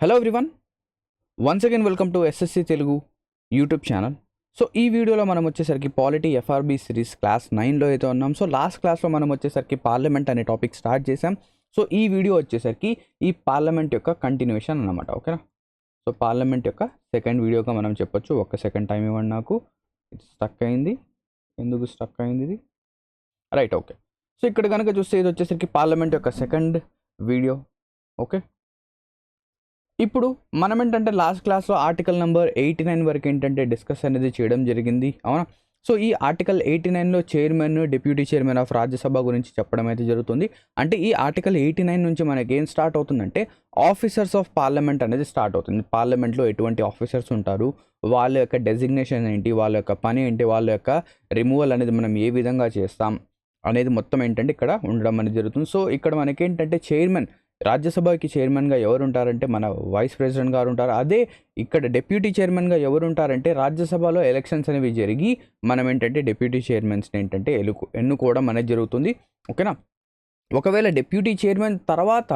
Hello everyone, once again welcome to SSC Telugu YouTube channel. So ఈ వీడియోలో మనం వచ్చేసరికి పాలిటీ ఎఫ్ఆర్బి సిరీస్ క్లాస్ 9లో అయితే ఉన్నాం. సో లాస్ట్ క్లాస్లో మనం వచ్చేసరికి పార్లమెంట్ అనే టాపిక్ స్టార్ట్ చేసాం. సో ఈ వీడియో వచ్చేసరికి ఈ పార్లమెంట్ యొక్క కంటిన్యూషన్ అన్నమాట. ఓకేనా? సో పార్లమెంట్ యొక్క సెకండ్ వీడియోగా మనం చెప్పొచ్చు. ఒక్క సెకండ్ టైం ఇవ్వండి నాకు. స్టక్ అయింది. ఎందుకు స్టక్ అయింది ఇది? Right, okay. సో ఇక్కడ కనుక చూస్తే ఇది వచ్చేసరికి పార్లమెంట్ యొక్క సెకండ్ వీడియో. ఓకే, ఇప్పుడు మనం ఏంటంటే లాస్ట్ క్లాస్లో ఆర్టికల్ నెంబర్ 89 వరకు ఏంటంటే డిస్కస్ అనేది చేయడం జరిగింది, అవునా? సో ఈ ఆర్టికల్ 89లో chairman, deputy chairman of Rajya Sabha గురించి చెప్పడం అయితే జరుగుతుంది. అంటే ఈ ఆర్టికల్ 89 నుంచి మనకి ఏం స్టార్ట్ అవుతుందంటే ఆఫీసర్స్ ఆఫ్ పార్లమెంట్ అనేది స్టార్ట్ అవుతుంది. పార్లమెంట్లో ఎటువంటి ఆఫీసర్స్ ఉంటారు, వాళ్ళ యొక్క డెసిగ్నేషన్ ఏంటి, వాళ్ళ యొక్క పని ఏంటి, వాళ్ళ యొక్క రిమూవల్ అనేది మనం ఏ విధంగా చేస్తాం అనేది మొత్తం ఏంటంటే ఇక్కడ ఉండడం అనేది జరుగుతుంది. సో ఇక్కడ మనకేంటంటే చైర్మన్, రాజ్యసభకి చైర్మన్గా ఎవరు ఉంటారంటే మన వైస్ ప్రెసిడెంట్ గారు ఉంటారు. అదే ఇక్కడ డిప్యూటీ చైర్మన్గా ఎవరు ఉంటారంటే రాజ్యసభలో ఎలక్షన్స్ అనేవి జరిగి మనం ఏంటంటే డిప్యూటీ చైర్మన్స్ని ఏంటంటే ఎన్నుకోవడం అనేది జరుగుతుంది. ఓకేనా? ఒకవేళ డిప్యూటీ చైర్మన్ తర్వాత,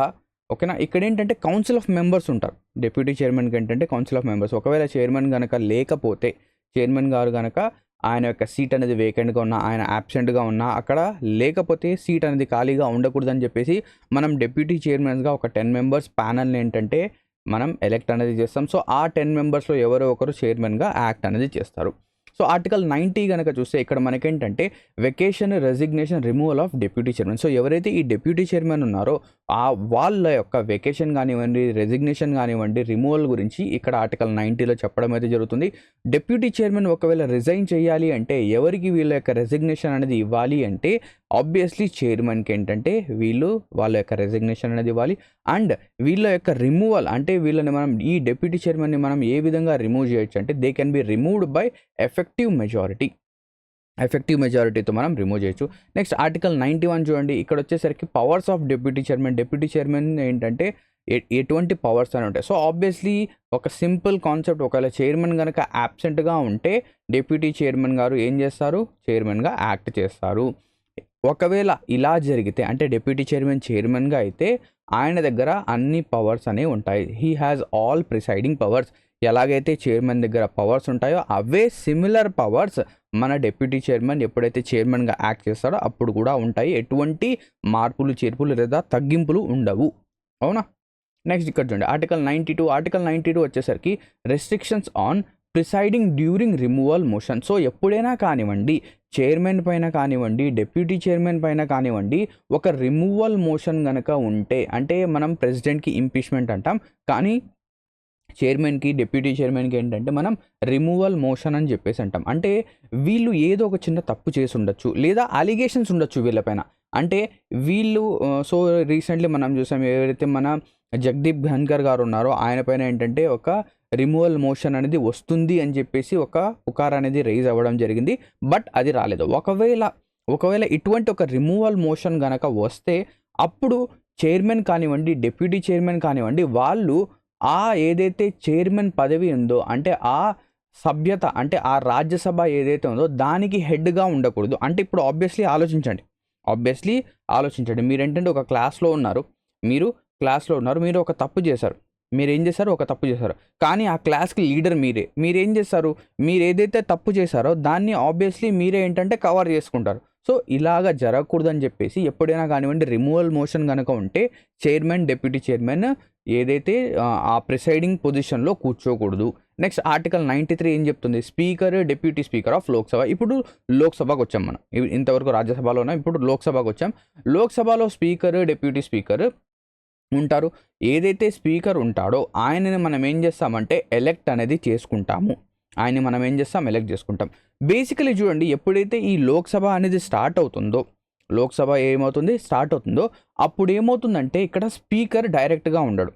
ఓకేనా, ఇక్కడ ఏంటంటే కౌన్సిల్ ఆఫ్ మెంబర్స్ ఉంటారు. డిప్యూటీ చైర్మన్కి ఏంటంటే కౌన్సిల్ ఆఫ్ మెంబర్స్. ఒకవేళ చైర్మన్ కనుక లేకపోతే, చైర్మన్ గారు కనుక ఆయన యొక్క సీట్ అనేది వేకెంట్గా ఉన్నా, ఆయన యాబ్సెంట్గా ఉన్నా, అక్కడ లేకపోతే సీట్ అనేది ఖాళీగా ఉండకూడదని చెప్పేసి మనం డిప్యూటీ చైర్మన్స్గా ఒక 10 మెంబర్స్ ప్యానల్ని ఏంటంటే మనం ఎలెక్ట్ అనేది చేస్తాం. సో ఆ 10 మెంబర్స్లో ఎవరో ఒకరు చైర్మన్గా యాక్ట్ అనేది చేస్తారు. సో ఆర్టికల్ 90 కనుక చూస్తే ఇక్కడ మనకేంటంటే vacation, resignation, removal of deputy chairman. So ఎవరైతే ఈ డిప్యూటీ చైర్మన్ ఉన్నారో వాళ్ళ యొక్క వెకేషన్ కానివ్వండి, రెసిగ్నేషన్ కానివ్వండి, రిమూవల్ గురించి ఇక్కడ ఆర్టికల్ 90లో చెప్పడం అయితే జరుగుతుంది. డిప్యూటీ చైర్మన్ ఒకవేళ రిజైన్ చేయాలి అంటే ఎవరికి వీళ్ళ యొక్క రెసిగ్నేషన్ అనేది ఇవ్వాలి అంటే ఆబ్వియస్లీ చైర్మన్కి ఏంటంటే వీళ్ళు వాళ్ళ యొక్క రెసిగ్నేషన్ అనేది ఇవ్వాలి. అండ్ వీళ్ళ యొక్క రిమూవల్ అంటే వీళ్ళని మనం, ఈ డిప్యూటీ చైర్మన్ని మనం ఏ విధంగా రిమూవ్ చేయొచ్చు అంటే they can be removed by effective మెజారిటీతో మనం రిమూవ్ చేయొచ్చు. నెక్స్ట్ ఆర్టికల్ 91 చూడండి. ఇక్కడ వచ్చేసరికి powers of deputy chairman. Deputy chairman ఏంటంటే ఎటువంటి పవర్స్ అని ఉంటాయి. సో ఆబ్వియస్లీ ఒక సింపుల్ కాన్సెప్ట్, ఒకవేళ చైర్మన్ కనుక యాబ్సెంట్గా ఉంటే డిప్యూటీ చైర్మన్ గారు ఏం చేస్తారు? చైర్మన్గా యాక్ట్ చేస్తారు. ఒకవేళ ఇలా జరిగితే అంటే డిప్యూటీ చైర్మన్గా అయితే ఆయన దగ్గర అన్ని పవర్స్ అనేవి ఉంటాయి. He has all presiding powers. ఎలాగైతే చైర్మన్ దగ్గర పవర్స్ ఉంటాయో అవే సిమిలర్ పవర్స్ మన డిప్యూటీ చైర్మన్ ఎప్పుడైతే చైర్మన్గా యాక్ట్ చేస్తాడో అప్పుడు కూడా ఉంటాయి. ఎటువంటి మార్పులు, చేర్పులు లేదా తగ్గింపులు ఉండవు, అవునా? నెక్స్ట్ ఇక్కడ చూడండి ఆర్టికల్ 92. ఆర్టికల్ 92 వచ్చేసరికి restrictions on presiding during removal motion. So ఎప్పుడైనా కానివ్వండి, చైర్మన్ పైన కానివ్వండి, డిప్యూటీ చైర్మన్ పైన కానివ్వండి, ఒక రిమూవల్ మోషన్ కనుక ఉంటే, అంటే మనం ప్రెసిడెంట్కి ఇంపీచ్మెంట్ అంటాం, కానీ చైర్మన్కి, డిప్యూటీ చైర్మన్కి ఏంటంటే మనం రిమూవల్ మోషన్ అని చెప్పేసి అంటాం. అంటే వీళ్ళు ఏదో ఒక చిన్న తప్పు చేసి ఉండొచ్చు, లేదా అలిగేషన్స్ ఉండొచ్చు వీళ్ళపైన. అంటే వీళ్ళు సో రీసెంట్లీ మనం చూసాం, ఎవరైతే మన జగదీప్ ధన్కర్ గారు ఉన్నారో ఆయన పైన ఏంటంటే ఒక రిమూవల్ మోషన్ అనేది వస్తుంది అని చెప్పేసి ఒక పుకార్ అనేది రైజ్ అవ్వడం జరిగింది, బట్ అది రాలేదు. ఒకవేళ ఇటువంటి ఒక రిమూవల్ మోషన్ కనుక వస్తే అప్పుడు చైర్మన్ కానివ్వండి, డిప్యూటీ చైర్మన్ కానివ్వండి, వాళ్ళు ఏదైతే చైర్మన్ పదవి ఉందో అంటే ఆ సభ్యత, అంటే ఆ రాజ్యసభ ఏదైతే ఉందో దానికి హెడ్గా ఉండకూడదు. అంటే ఇప్పుడు ఆబ్వియస్లీ ఆలోచించండి, మీరేంటంటే ఒక క్లాస్లో ఉన్నారు, మీరు ఒక తప్పు చేశారు. ఒక తప్పు చేశారు, కానీ ఆ క్లాస్కి లీడర్ మీరేం చేస్తారు? మీరు ఏదైతే తప్పు చేశారో దాన్ని ఆబ్వియస్లీ మీరే ఏంటంటే కవర్ చేసుకుంటారు. సో ఇలాగా జరగకూడదని చెప్పేసి ఎప్పుడైనా కానివ్వండి రిమూవల్ మోషన్ కనుక ఉంటే చైర్మన్, డిప్యూటీ చైర్మన్ ఏదైతే ఆ ప్రిసైడింగ్ పొజిషన్లో కూర్చోకూడదు. నెక్స్ట్ ఆర్టికల్ 93 ఏం చెప్తుంది? Speaker, deputy speaker of Lok Sabha. ఇప్పుడు లోక్సభకు వచ్చాం మనం, ఇంతవరకు రాజ్యసభలో ఉన్నాం, ఇప్పుడు లోక్సభకు వచ్చాం. లోక్సభలో స్పీకర్, డిప్యూటీ స్పీకర్ ఉంటారు. ఏదైతే స్పీకర్ ఉంటాడో ఆయనని మనం ఏం చేస్తామంటే ఎలెక్ట్ చేసుకుంటాం. బేసికలీ చూడండి, ఎప్పుడైతే ఈ లోక్సభ అనేది స్టార్ట్ అవుతుందో అప్పుడు ఏమవుతుందంటే ఇక్కడ స్పీకర్ డైరెక్ట్గా ఉండడు.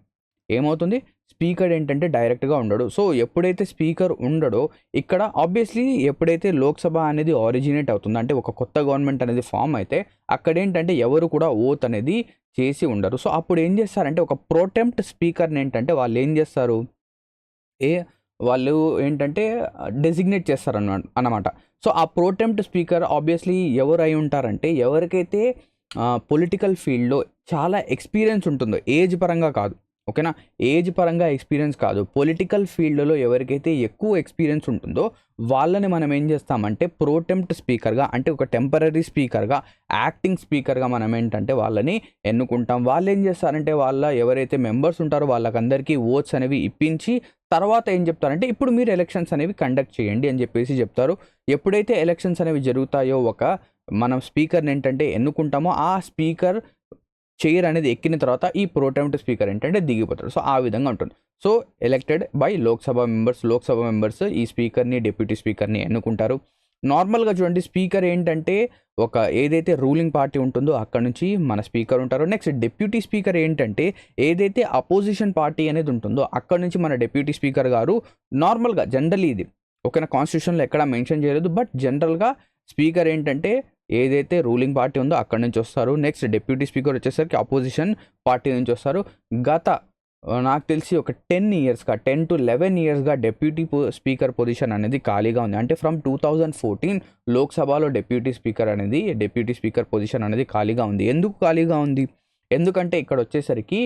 సో ఎప్పుడైతే స్పీకర్ ఉండడో ఇక్కడ ఆబ్వియస్లీ ఎప్పుడైతే లోక్సభ అనేది ఆరిజినేట్ అవుతుందో, అంటే ఒక కొత్త గవర్నమెంట్ అనేది ఫామ్ అయితే అక్కడ ఏంటంటే ఎవరు కూడా ఓత్ అనేది చేసి ఉండరు. సో అప్పుడు ఏం చేస్తారంటే ఒక ప్రోటెంప్ట్ స్పీకర్ని ఏంటంటే వాళ్ళు ఏంటంటే డెసిగ్నేట్ చేస్తారు అన్నమాట. సో ఆ ప్రోటెంప్ట్ స్పీకర్ ఆబ్వియస్లీ ఎవరు అయి ఉంటారంటే ఎవరికైతే పొలిటికల్ ఫీల్డ్లో చాలా ఎక్స్పీరియన్స్ ఉంటుందో, ఏజ్ పరంగా కాదు, ఓకేనా, ఏజ్ పరంగా ఎక్స్పీరియన్స్ కాదు. పొలిటికల్ ఫీల్డ్లో ఎవరికైతే ఎక్కువ ఎక్స్పీరియన్స్ ఉంటుందో వాళ్ళని మనం ఏం చేస్తామంటే ప్రోటెంప్ట్ స్పీకర్గా, అంటే ఒక టెంపరరీ స్పీకర్గా, యాక్టింగ్ స్పీకర్గా మనం ఏంటంటే వాళ్ళని ఎన్నుకుంటాం. వాళ్ళు ఏం చేస్తారంటే వాళ్ళ ఎవరైతే మెంబర్స్ ఉంటారో వాళ్ళకందరికీ ఓట్స్ అనేవి ఇప్పించి తర్వాత ఏం చెప్తారంటే ఇప్పుడు మీరు ఎలక్షన్స్ అనేవి కండక్ట్ చేయండి అని చెప్పేసి చెప్తారు. ఎప్పుడైతే ఎలక్షన్స్ అనేవి జరుగుతాయో మనం స్పీకర్ని ఏంటంటే ఎన్నుకుంటామో ఆ స్పీకర్ చైర్ అనేది ఎక్కిన తర్వాత ఈ ప్రోటెంప్ట్ స్పీకర్ ఏంటంటే దిగిపోతాడు. సో ఆ విధంగా ఉంటుంది. So elected by Lok Sabha members ఈ స్పీకర్ని, డిప్యూటీ స్పీకర్ని ఎన్నుకుంటారు. నార్మల్గా చూడండి, స్పీకర్ ఏంటంటే ఏదైతే రూలింగ్ పార్టీ ఉంటుందో అక్కడ నుంచి మన స్పీకర్ ఉంటారు. నెక్స్ట్ డిప్యూటీ స్పీకర్ ఏంటంటే ఏదైతే అపోజిషన్ పార్టీ అనేది ఉంటుందో అక్కడ నుంచి మన డిప్యూటీ స్పీకర్ గారు నార్మల్గా జనరల్లీ ఇది ఓకేనా, కాన్స్టిట్యూషన్లో ఎక్కడా మెన్షన్ చేయలేదు, బట్ జనరల్గా స్పీకర్ ఏంటంటే ఏదైతే రూలింగ్ పార్టీ ఉందో అక్కడ నుంచి వస్తారు. నెక్స్ట్ డిప్యూటీ స్పీకర్ వచ్చేసరికి అపోజిషన్ పార్టీ నుంచి వస్తారు. గత నాకు తెలిసి ఒక 10 to 11 ఇయర్స్గా డిప్యూటీ స్పీకర్ పొజిషన్ అనేది ఖాళీగా ఉంది. అంటే ఫ్రమ్ 2014 లోక్సభలో డిప్యూటీ స్పీకర్ పొజిషన్ అనేది ఖాళీగా ఉంది. ఎందుకు ఖాళీగా ఉంది? ఎందుకంటే ఇక్కడ వచ్చేసరికి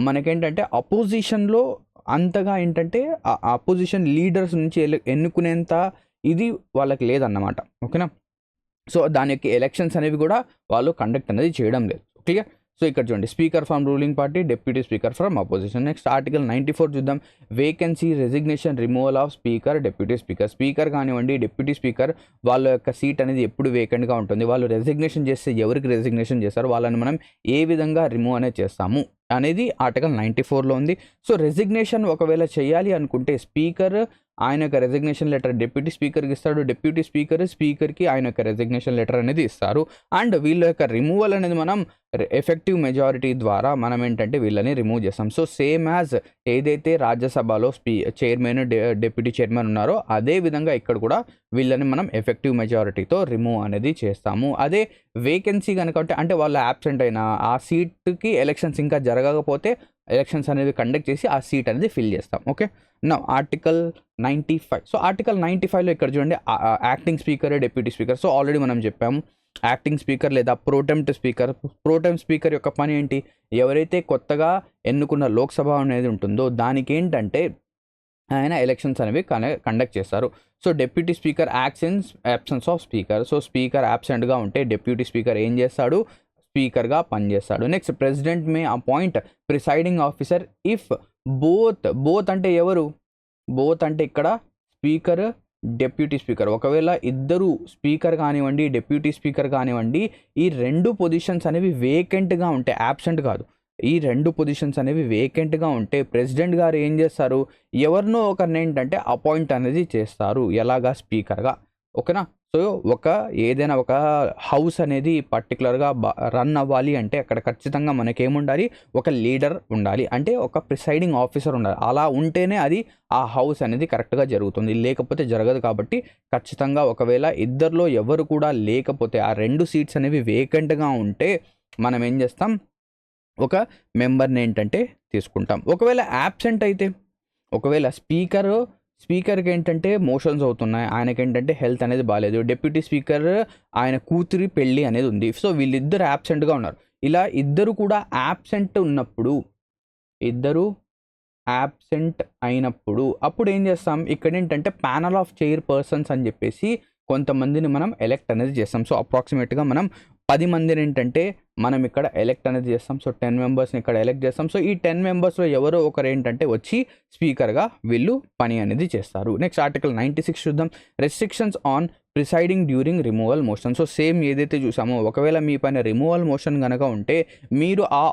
మనకేంటంటే అపోజిషన్లో అంతగా ఏంటంటే అపోజిషన్ లీడర్స్ నుంచి ఎన్నుకునేంత ఇది వాళ్ళకి లేదన్నమాట. ఓకేనా, సో దాని యొక్క ఎలక్షన్స్ అనేవి కూడా వాళ్ళు కండక్ట్ అనేది చేయడం లేదు. క్లియర్? సో ఇక్కడ చూడండి, speaker from ruling party, deputy speaker from opposition. Next article 94 చూద్దాం. Vacancy, resignation, removal of speaker, deputy speaker. Speaker కానివ్వండి, డిప్యూటీ స్పీకర్ వాళ్ళ యొక్క సీట్ అనేది ఎప్పుడు వేకెంట్గా ఉంటుంది. వాళ్ళు రెసిగ్నేషన్ చేస్తే ఎవరికి రెసిగ్నేషన్ చేస్తారో వాళ్ళని మనం ఏ విధంగా రిమూవ్ అనేది చేస్తాము అనేది ఆర్టికల్ 94లో ఉంది. సో రెసిగ్నేషన్ ఒకవేళ చేయాలి అనుకుంటే స్పీకర్ ఆయన యొక్క రెసిగ్నేషన్ లెటర్ డిప్యూటీ స్పీకర్కి ఇస్తాడు, డిప్యూటీ స్పీకర్కి ఆయన యొక్క రెసిగ్నేషన్ లెటర్ అనేది ఇస్తారు. అండ్ వీళ్ళ యొక్క రిమూవల్ అనేది మనం ఎఫెక్టివ్ మెజారిటీ ద్వారా మనం ఏంటంటే వీళ్ళని రిమూవ్ చేస్తాం. సో సేమ్ యాజ్ ఏదైతే రాజ్యసభలో చైర్మన్, డిప్యూటీ చైర్మన్ ఉన్నారో అదే విధంగా ఇక్కడ కూడా వీళ్ళని మనం ఎఫెక్టివ్ మెజారిటీతో రిమూవ్ అనేది చేస్తాము. అదే వేకెన్సీ కనుక అంటే వాళ్ళు యాబ్సెంట్ అయినా ఆ సీట్కి ఎలక్షన్స్ ఇంకా జరగకపోతే ఎలక్షన్స్ అనేది కండక్ట్ చేసి ఆ సీట్ అనేది ఫిల్ చేస్తాం. ఓకే, నా ఆర్టికల్ 95. సో ఆర్టికల్ 95లో ఇక్కడ చూడండి, acting speaker, deputy speaker. So already మనం చెప్పాము యాక్టింగ్ స్పీకర్ లేదా ప్రోటెంప్ట్ స్పీకర్ యొక్క పని ఏంటి? ఎవరైతే కొత్తగా ఎన్నుకున్న లోక్సభ అనేది ఉంటుందో దానికి ఏంటంటే ఆయన ఎలక్షన్స్ అనేవి కండక్ట్ చేస్తారు. So deputy speaker acts in absence of speaker. So speaker యాబ్సెంట్గా ఉంటే డిప్యూటీ స్పీకర్ ఏం చేస్తాడు? స్పీకర్గా పనిచేస్తాడు. Next president may appoint presiding officer if both అంటే ఎవరు? బోత్ అంటే ఇక్కడ స్పీకర్, డిప్యూటీ స్పీకర్. ఒకవేళ ఇద్దరు స్పీకర్ కానివ్వండి, డిప్యూటీ స్పీకర్ కానివ్వండి, ఈ రెండు పొజిషన్స్ అనేవి వేకెంట్గా ఉంటే, యాబ్సెంట్ కాదు, ఈ రెండు పొజిషన్స్ అనేవి వేకెంట్గా ఉంటే ప్రెసిడెంట్ గారు ఏం చేస్తారు? ఎవరినో ఒకరిని ఏంటంటే అపాయింట్ అనేది చేస్తారు. ఎలాగా? స్పీకర్గా. ఓకేనా? సో ఏదైనా ఒక హౌస్ అనేది పర్టికులర్గా రన్ అవ్వాలి అంటే అక్కడ ఖచ్చితంగా మనకేముండాలి? ఒక లీడర్ ఉండాలి, అంటే ఒక ప్రిసైడింగ్ ఆఫీసర్ ఉండాలి. అలా ఉంటేనే అది ఆ హౌస్ అనేది కరెక్ట్గా జరుగుతుంది, లేకపోతే జరగదు. కాబట్టి ఖచ్చితంగా ఒకవేళ ఇద్దరిలో ఎవరు కూడా లేకపోతే ఆ రెండు సీట్స్ అనేవి వేకెంట్గా ఉంటే మనం ఏం చేస్తాం? ఒక మెంబర్ని ఏంటంటే తీసుకుంటాం. ఒకవేళ యాబ్సెంట్ అయితే, ఒకవేళ స్పీకర్కి ఏంటంటే మోషన్స్ అవుతున్నాయి, ఆయనకి ఏంటంటే హెల్త్ అనేది బాగాలేదు, డిప్యూటీ స్పీకర్ ఆయన కూతురి పెళ్ళి అనేది ఉంది, సో వీళ్ళిద్దరు యాబ్సెంట్గా ఉన్నారు. ఇలా ఇద్దరు కూడా యాబ్సెంట్ అయినప్పుడు అప్పుడు ఏం చేస్తాం? ఇక్కడ ఏంటంటే ప్యానల్ ఆఫ్ చైర్ పర్సన్స్ అని చెప్పేసి కొంతమందిని మనం ఎలెక్ట్ అనేది చేస్తాం. సో అప్రాక్సిమేట్గా మనం 10 మందిని ఏంటంటే మనం ఇక్కడ ఎలెక్ట్ అనేది చేస్తాం. సో 10 మెంబర్స్ని ఇక్కడ ఎలెక్ట్ చేస్తాం. సో ఈ 10 మెంబర్స్లో ఎవరో ఒకరు ఏంటంటే వచ్చి స్పీకర్గా వీళ్ళు పని అనేది చేస్తారు. నెక్స్ట్ ఆర్టికల్ 96 చూద్దాం. Restrictions on presiding during removal motion. So same ఏదైతే చూసామో, ఒకవేళ మీ పైన రిమూవల్ మోషన్ కనుక ఉంటే మీరు ఆ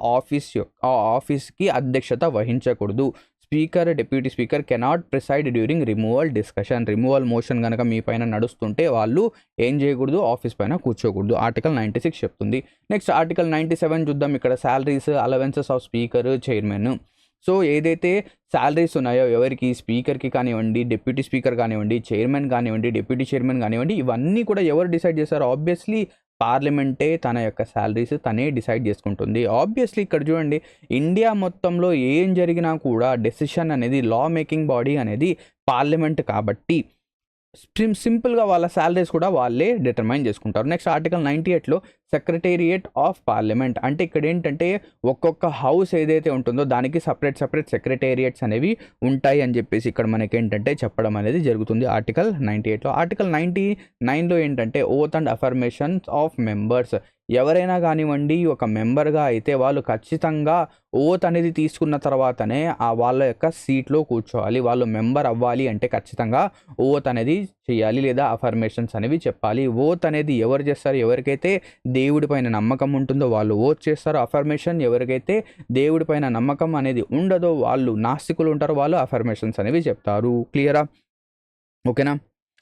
ఆఫీస్కి అధ్యక్షత వహించకూడదు. Speaker, deputy speaker cannot preside during removal discussion. Removal motion కనుక మీ పైన నడుస్తుంటే వాళ్ళు ఏం చేయకూడదు? ఆఫీస్ పైన కూర్చోకూడదు. ఆర్టికల్ 96 చెప్తుంది. నెక్స్ట్ ఆర్టికల్ 97 చూద్దాం. ఇక్కడ salaries, allowances of speaker, chairman. So ఏదైతే శాలరీస్ ఉన్నాయో ఎవరికి? స్పీకర్కి కానివ్వండి, డిప్యూటీ స్పీకర్ కానివ్వండి, చైర్మన్ కానివ్వండి, డిప్యూటీ చైర్మన్ కానివ్వండి, ఇవన్నీ కూడా ఎవరు డిసైడ్ చేస్తారు? ఆబ్వియస్లీ పార్లమెంటే తన యొక్క శాలరీస్ తనే డిసైడ్ చేసుకుంటుంది. ఆబ్వియస్లీ ఇక్కడ చూడండి, ఇండియా మొత్తంలో ఏం జరిగినా కూడా డెసిషన్ అనేది, లా మేకింగ్ బాడీ అనేది పార్లమెంట్ కాబట్టి సింపుల్గా వాళ్ళ శాలరీస్ కూడా వాళ్ళే డిటర్మైన్ చేసుకుంటారు. నెక్స్ట్ ఆర్టికల్ 98లో సెక్రటేరియట్ ఆఫ్ పార్లమెంట్, అంటే ఇక్కడ ఏంటంటే ఒక్కొక్క హౌస్ ఏదైతే ఉంటుందో దానికి సపరేట్ సెక్రటేరియట్స్ అనేవి ఉంటాయి అని చెప్పేసి ఇక్కడ మనకి ఏంటంటే చెప్పడం అనేది జరుగుతుంది ఆర్టికల్ 98లో. ఆర్టికల్ 99లో ఏంటంటే oath and affirmations of members, ఎవరైనా కానివ్వండి ఒక మెంబర్గా అయితే వాళ్ళు ఖచ్చితంగా ఓత్ అనేది తీసుకున్న తర్వాతనే వాళ్ళ యొక్క సీట్లో కూర్చోవాలి. వాళ్ళు మెంబర్ అవ్వాలి అంటే ఖచ్చితంగా ఓత్ అనేది చేయాలి లేదా అఫర్మేషన్స్ అనేవి చెప్పాలి. ఓత్ అనేది ఎవరు చేస్తారు? ఎవరికైతే దేవుడి పైన నమ్మకం ఉంటుందో వాళ్ళు ఓత్ చేస్తారు. అఫర్మేషన్ ఎవరికైతే దేవుడి పైన నమ్మకం అనేది ఉండదో, వాళ్ళు నాస్తికులు ఉంటారో, వాళ్ళు అఫర్మేషన్స్ అనేవి చెప్తారు. క్లియరా? ఓకేనా?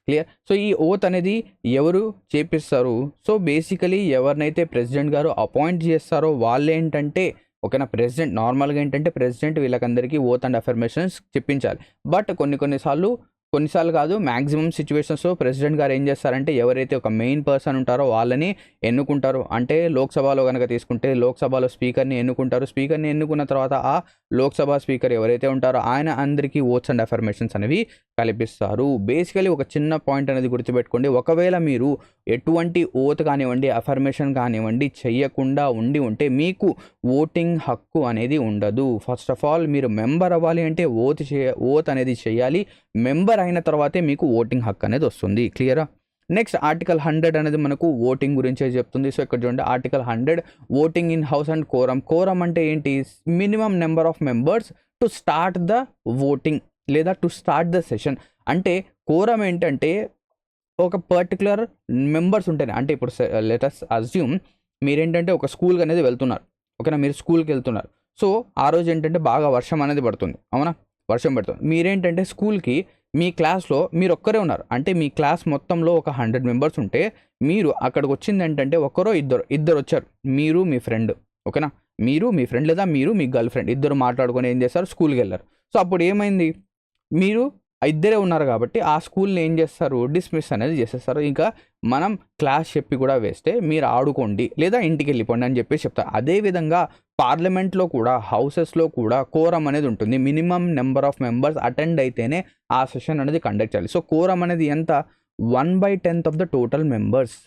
క్లియర్. సో ఈ ఓత్ అనేది ఎవరు చేపిస్తారు? సో బేసికలీ ఎవరినైతే ప్రెసిడెంట్ గారు అపాయింట్ చేస్తారో వాళ్ళేంటంటే, ఓకేనా, ప్రెసిడెంట్ నార్మల్గా ఏంటంటే ప్రెసిడెంట్ వీళ్ళకందరికీ ఓత్ అండ్ అఫర్మేషన్స్ చెప్పించాలి. బట్ కొన్నిసార్లు కాదు, మ్యాక్సిమం సిచ్యువేషన్స్లో ప్రెసిడెంట్ గారు ఏం చేస్తారంటే ఎవరైతే ఒక మెయిన్ పర్సన్ ఉంటారో వాళ్ళని ఎన్నుకుంటారు. అంటే లోక్సభలో కనుక తీసుకుంటే లోక్సభలో స్పీకర్ని ఎన్నుకుంటారు. స్పీకర్ని ఎన్నుకున్న తర్వాత ఆ లోక్సభ స్పీకర్ ఎవరైతే ఉంటారో ఆయన అందరికీ ఓట్స్ అండ్ అఫర్మేషన్స్ అనేవి కల్పిస్తారు. బేసికలీ ఒక చిన్న పాయింట్ అనేది గుర్తుపెట్టుకోండి, ఒకవేళ మీరు ఎటువంటి ఓత్ కానివ్వండి అఫర్మేషన్ కానివ్వండి చెయ్యకుండా ఉంటే మీకు ఓటింగ్ హక్కు అనేది ఉండదు. ఫస్ట్ ఆఫ్ ఆల్ మీరు మెంబర్ అవ్వాలి అంటే ఓత్ అనేది చేయాలి. మెంబర్ అయిన తర్వాతే మీకు ఓటింగ్ హక్కు అనేది వస్తుంది. క్లియరా? నెక్స్ట్ ఆర్టికల్ 100 అనేది మనకు ఓటింగ్ గురించే చెప్తుంది. సో ఇక్కడ చూడండి article 100 voting in house and quorum అంటే ఏంటి? Minimum number of members to start the voting లేదా టు స్టార్ట్ ద సెషన్. అంటే కోరం ఏంటంటే ఒక పర్టికులర్ మెంబర్స్ ఉంటాయి. అంటే ఇప్పుడు లెటస్ అజ్యూమ్ మీరేంటంటే ఒక స్కూల్కి అనేది వెళ్తున్నారు. ఓకేనా, మీరు స్కూల్కి వెళ్తున్నారు. సో ఆ రోజు ఏంటంటే బాగా వర్షం అనేది పడుతుంది. అవునా, వర్షం పడుతుంది. మీరేంటంటే స్కూల్కి మీ క్లాస్లో మీరు ఒక్కరే ఉన్నారు. అంటే మీ క్లాస్ మొత్తంలో ఒక 100 మెంబర్స్ ఉంటే మీరు అక్కడికి వచ్చింది ఏంటంటే ఒక్కరో ఇద్దరు వచ్చారు. మీరు మీ ఫ్రెండ్, ఓకేనా, మీరు మీ ఫ్రెండ్ లేదా మీరు మీ గర్ల్ ఫ్రెండ్ ఇద్దరు మాట్లాడుకొని ఏం చేస్తారు? స్కూల్కి వెళ్ళారు. సో అప్పుడు ఏమైంది? మీరు ఇద్దరే ఉన్నారు కాబట్టి ఆ స్కూల్ని ఏం చేస్తారు? డిస్మిస్ అనేది చేసేస్తారు. ఇంకా మనం క్లాస్ చెప్పి కూడా వేస్తే మీరు ఆడుకోండి లేదా ఇంటికి వెళ్ళిపోండి అని చెప్పేసి చెప్తారు. అదేవిధంగా పార్లమెంట్లో కూడా హౌసెస్లో కూడా కోరం అనేది ఉంటుంది. Minimum number of members attend అయితేనే ఆ సెషన్ అనేది కండక్ట్ చేయాలి. సో కోరం అనేది ఎంత? 1/10 of the total members.